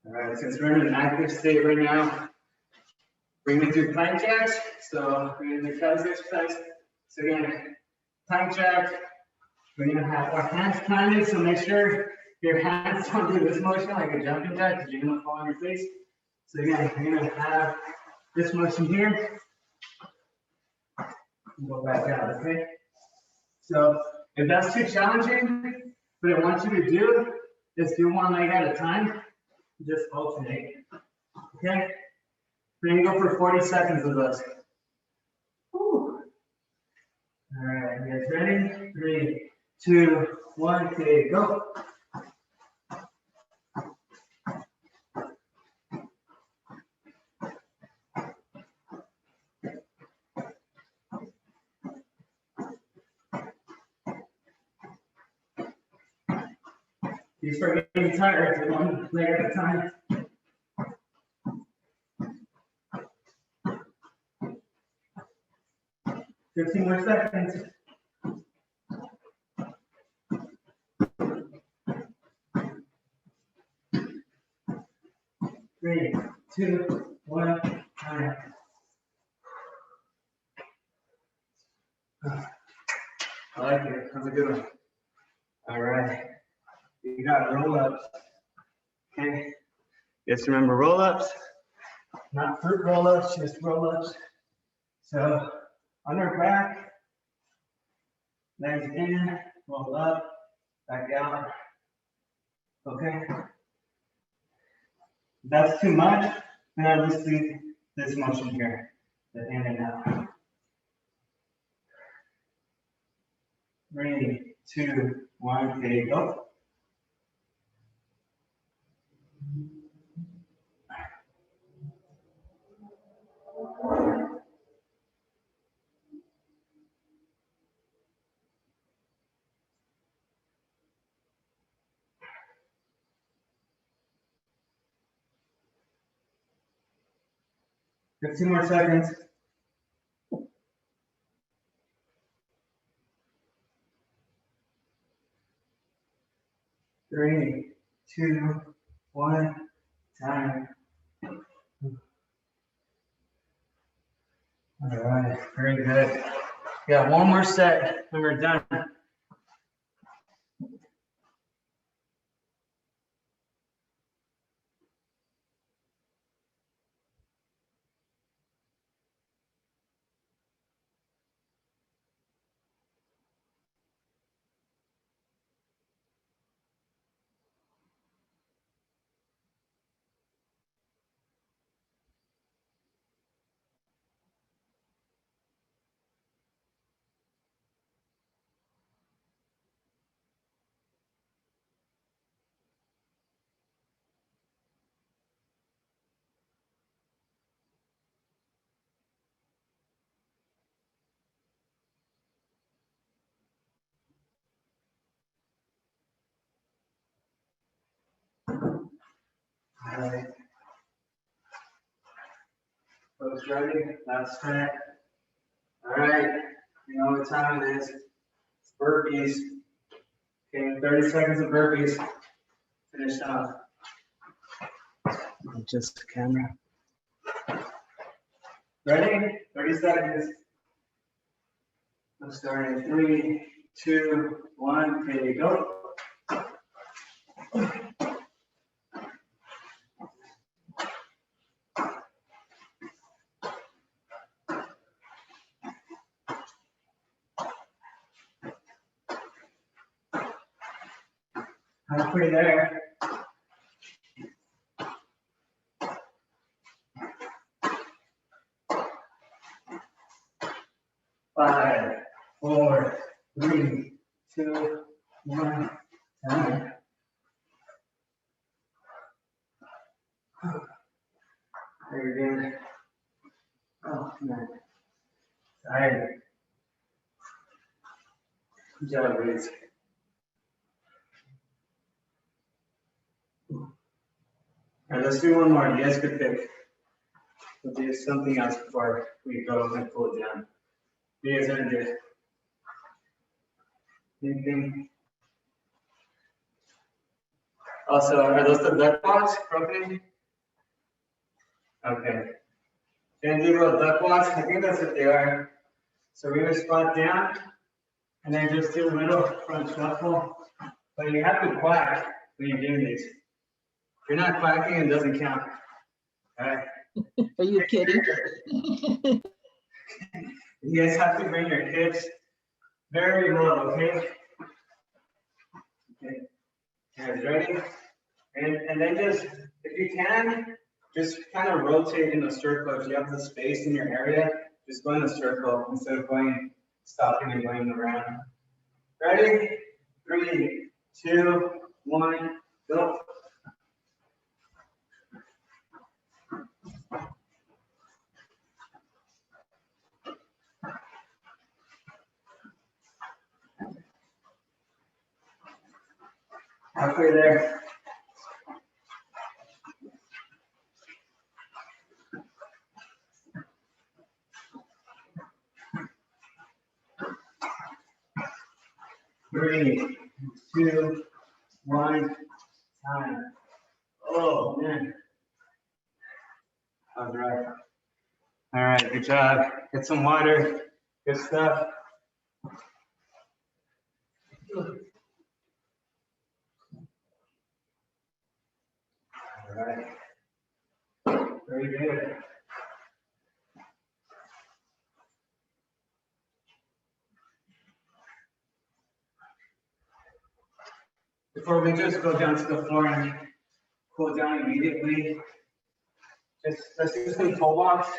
B: All right, since we're in an active state right now, we're going to do plank jacks. So we're going to do calves exercise. So again, plank jack. We're going to have our hands planted. So make sure your hands don't do this motion like a jumping jack because you're going to fall on your face. So again, you're going to have this motion here. Go back out, okay? So if that's too challenging, what I want you to do Just do one leg at a time. Just alternate. Okay? We're gonna go for 40 seconds with us. Whew. All right, you guys ready? 3, 2, 1, okay, go. You start getting tired, so one leg at a time. Fifteen more seconds. Three, 2, 1, time. I like it. That's a good one. All right. You got roll-ups. Okay. Just remember roll-ups, not fruit roll-ups, just roll-ups. So on our back, legs in, roll up, back out. Okay. If that's too much, then I'll just do this motion here, the in and out. 3, 2, 1, okay, go. Fifteen more seconds. 3, 2, 1, time. All right, very good. Yeah, one more set and we're done. All right. Folks ready? Last set. All right. You know what time it is. It's burpees. Okay, 30 seconds of burpees. Finish off. Just the camera. Ready? 30 seconds. Let's start in 3, 2, 1. Okay, go. Halfway there. Five, 4, 3, 2, 1. Time. Very good. Oh, man. Tired. Good job, Reese. All right, let's do one more. You guys could pick. We'll do something else before we go and pull it down. What you guys gonna do? Anything? Also, are those the duck walks broken? Okay. Gonna do little duck walks. I think that's what they are. So we're gonna squat down and then just do a little front shuffle. But you have to quack when you're doing these. If you're not quacking, it doesn't count. All right.
C: Are you kidding?
B: You guys have to bring your hips very low, okay? Okay. Guys, ready? And then just, if you can, just kind of rotate in a circle. If you have the space in your area, just go in a circle instead of stopping and going around. Ready? 3, 2, 1, go. Halfway there. Three, 2, 1, time. Oh man. All right. All right, good job. Get some water. Good stuff. All right. Very good. Before we just go down to the floor and cool down immediately, let's do some toe walks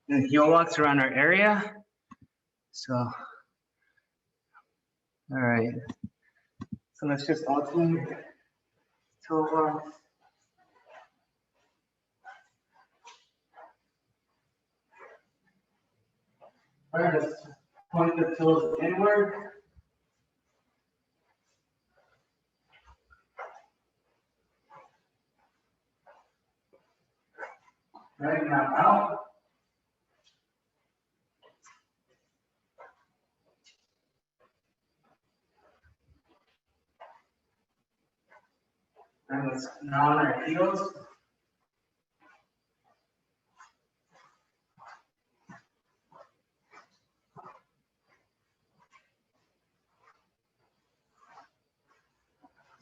B: and heel walks around our area. So, all right. So let's just alternate toe walks. All right, let's point the toes inward. Right, now out. And let's now on our heels.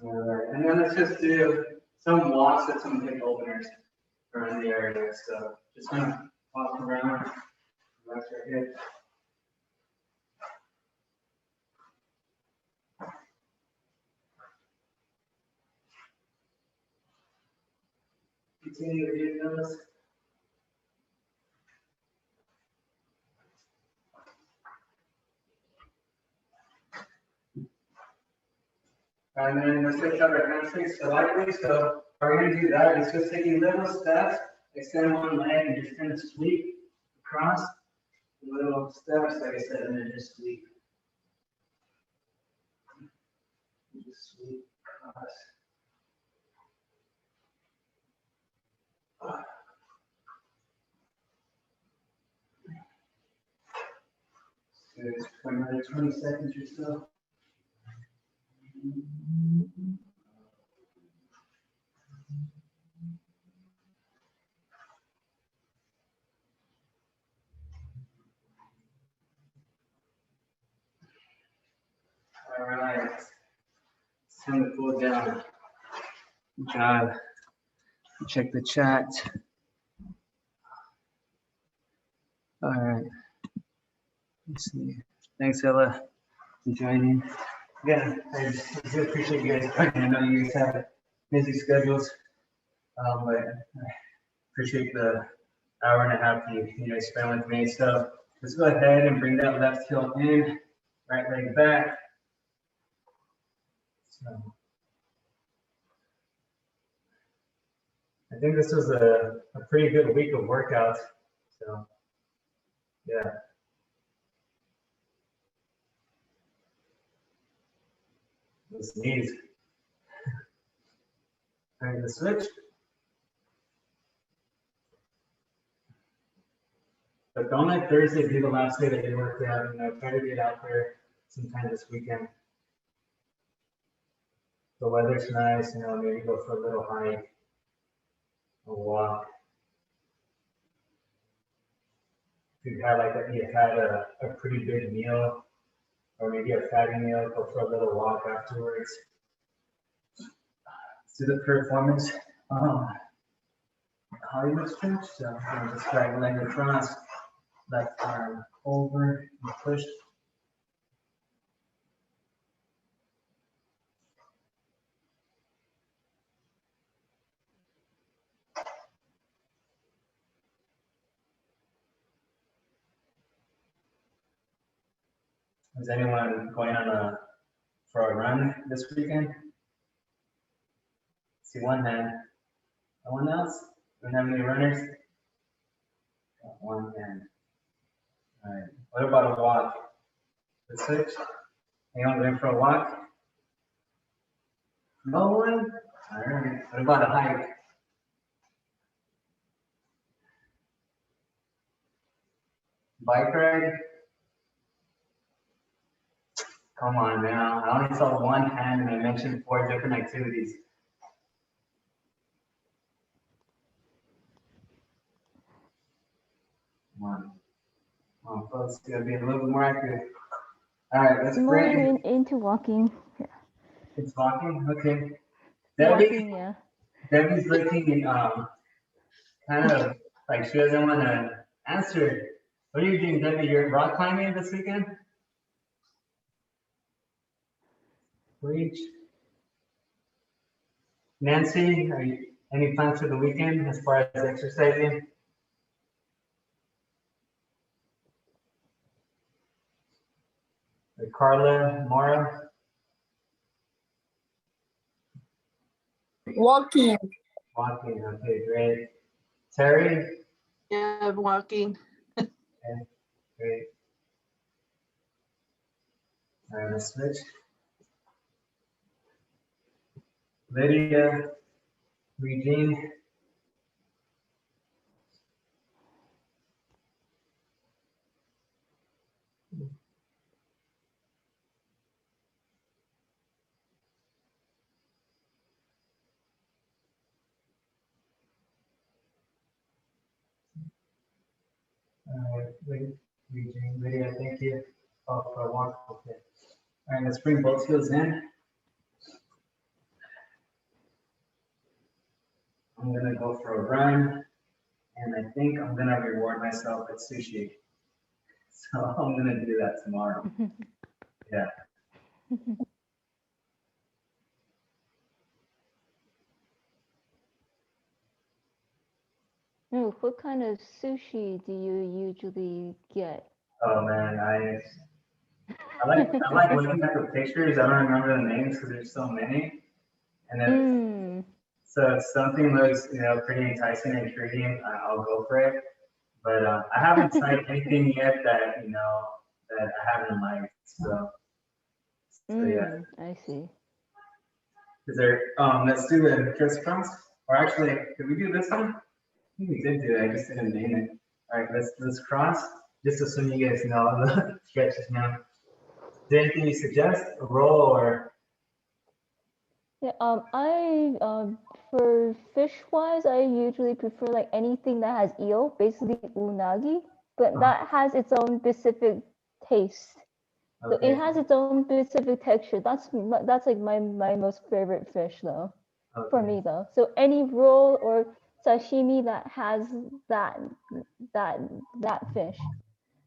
B: All right, and then let's just do some walks with some hip openers around the area. So just gonna walk around, rest our hips. Continue to do those. And then let's switch out our hamstrings slightly. So we're going to do that. It's just taking little steps, extend one leg and just kind of sweep across. Little steps, like I said, and then just sweep. Just sweep across. So it's for another 20 seconds or so. All right, it's time to cool down. Good job. Check the chat. All right. Let's see. Thanks, Ella, for joining. Yeah, I do appreciate you guys coming. I know you guys have busy schedules, but I appreciate the hour and a half you guys spent with me. So let's go ahead and bring that left heel in, right leg back. So I think this was a pretty good week of workouts. So yeah. Those knees. All right, the switch. But don't let Thursday be the last day that you work out. Try to get out there sometime this weekend. The weather's nice, maybe go for a little hike, a walk. If you had a pretty big meal, or maybe a fatty meal, go for a little walk afterwards. Let's do the performance Hollywood stretch. So just right leg across, left arm over and push. Is anyone going for a run this weekend? See one hand. No one else? Don't have any runners? Got one hand. All right. What about a walk? Let's switch. Anyone going for a walk? No one? All right. What about a hike? Bike ride? Come on now. I only saw one hand and I mentioned 4 different activities. Come on, folks, gotta be a little bit more active. All right, let's
D: More
B: bring.
D: into walking. Yeah.
B: It's walking, okay. Debbie,
D: Walking, yeah.
B: Debbie's looking kind of like she doesn't want to answer. What are you doing, Debbie? You're rock climbing this weekend? Reach. Nancy, any plans for the weekend as far as exercising? Carla, Mara?
E: Walking.
B: Walking, okay, great. Terry?
C: Yeah, walking.
B: Okay, great. All right, let's switch. Lydia, Regine. Regine, Lydia, thank you. Oh, for a walk, okay. All right, let's bring both skills in. I'm gonna go for a run, and I think I'm gonna reward myself with sushi. So I'm gonna do that tomorrow. Yeah.
D: No, what kind of sushi do you usually get?
B: Oh man, I like looking at the pictures. I don't remember the names because there's so many. And then so if something looks pretty enticing and intriguing, I'll go for it. But I haven't tried anything yet that that I haven't liked. So yeah.
D: I see.
B: Is there let's do the crisscross. Or actually, did we do this one? I think we did do it. I just didn't name it. All right, let's cross. Just assume you guys know the stretches now. Is there anything you suggest? A roll or?
D: Yeah, for fish wise, I usually prefer like anything that has eel, basically unagi, but that has its own specific taste. So
B: Okay.
D: it has its own specific texture. That's like my most favorite fish though, for me though. So any roll or sashimi that has that fish.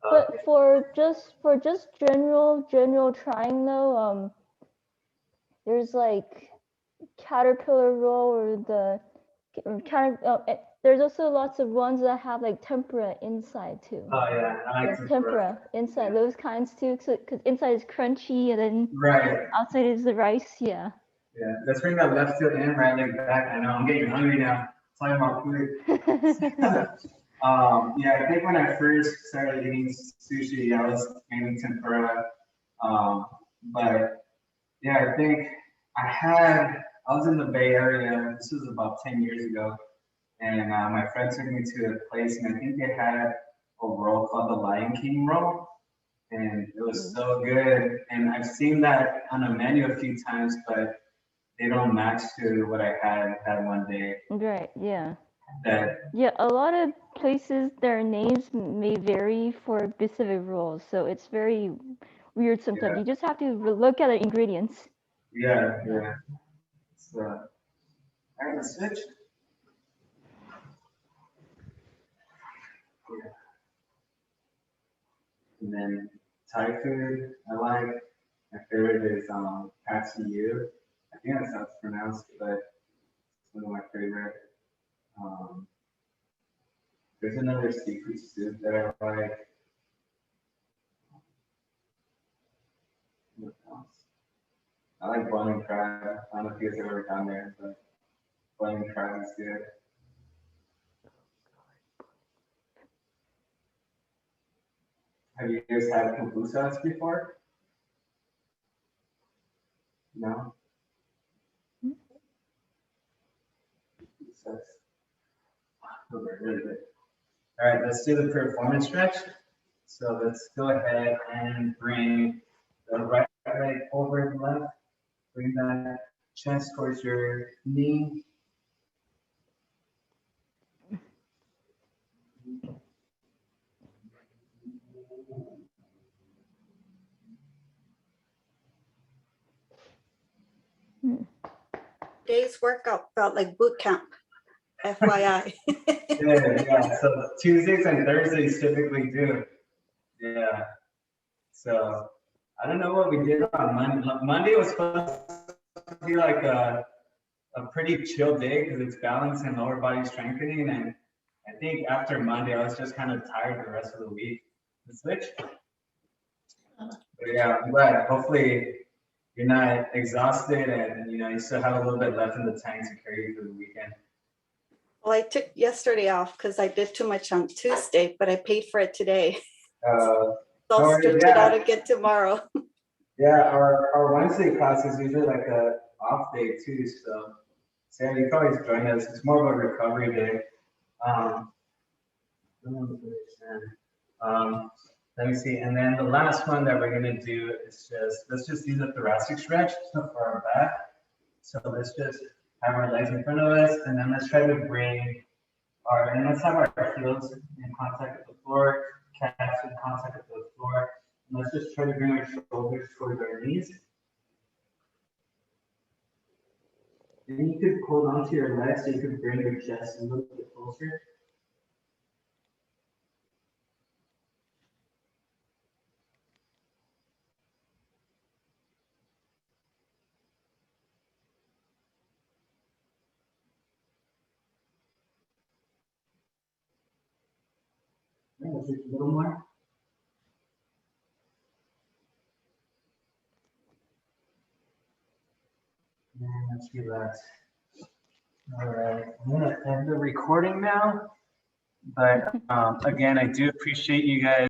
D: But for just general trying though, there's like caterpillar roll or the there's also lots of ones that have like tempura inside too.
B: Oh yeah, I like
D: tempura inside, those kinds too, because inside is crunchy and then
B: right
D: outside is the rice. Yeah.
B: Yeah, let's bring that left foot in, right leg back. I know I'm getting hungry now. Talking about food. Yeah, I think when I first started eating sushi, I was mainly tempura. But yeah, I think I was in the Bay Area. This was about 10 years ago. And my friend took me to a place, and I think they had a roll called the Lion King roll. And it was so good. And I've seen that on a menu a few times, but they don't match to what I had that one day.
D: Right, yeah.
B: That
D: Yeah, a lot of places, their names may vary for specific rolls, so it's very weird sometimes.
B: Yeah.
D: You just have to look at the ingredients.
B: yeah. So, all right, let's switch. Yeah. And then Thai food, I like. My favorite is Patsiu. I think that's how it's pronounced, but it's one of my favorite. There's another seafood soup that I like. I like boiling crab. I don't know if you guys have ever gone there, but boiling crab is good. Have you guys had pupusas before? No? Pupusas. Those are really good. All right, let's do the performance stretch. So let's go ahead and bring the right leg over the left. Bring that chest towards your knee.
E: Today's workout felt like boot camp, FYI.
B: Yeah. So Tuesdays and Thursdays typically do. Yeah. So I don't know what we did on Monday. Monday was supposed to be like a pretty chill day because it's balance and lower body strengthening. And I think after Monday, I was just kind of tired the rest of the week. The switch. But yeah, I'm glad. Hopefully you're not exhausted and you still have a little bit left in the tank to carry you through the weekend.
E: Well, I took yesterday off because I did too much on Tuesday, but I paid for it today. So I'll stretch it out again tomorrow.
B: Yeah, our Wednesday class is usually like a off day too. So yeah, you can always join us. It's more of a recovery day. Let me see. And then the last one that we're gonna do is let's just do the thoracic stretch. So for our back. So let's just have our legs in front of us, and then let's try to bring let's have our heels in contact with the floor, calves in contact with the floor. And let's just try to bring our shoulders towards our knees. And you could hold onto your legs so you could bring your chest a little bit closer. Yeah, let's just a little more. And let's relax. All right, I'm gonna end the recording now. But again, I do appreciate you guys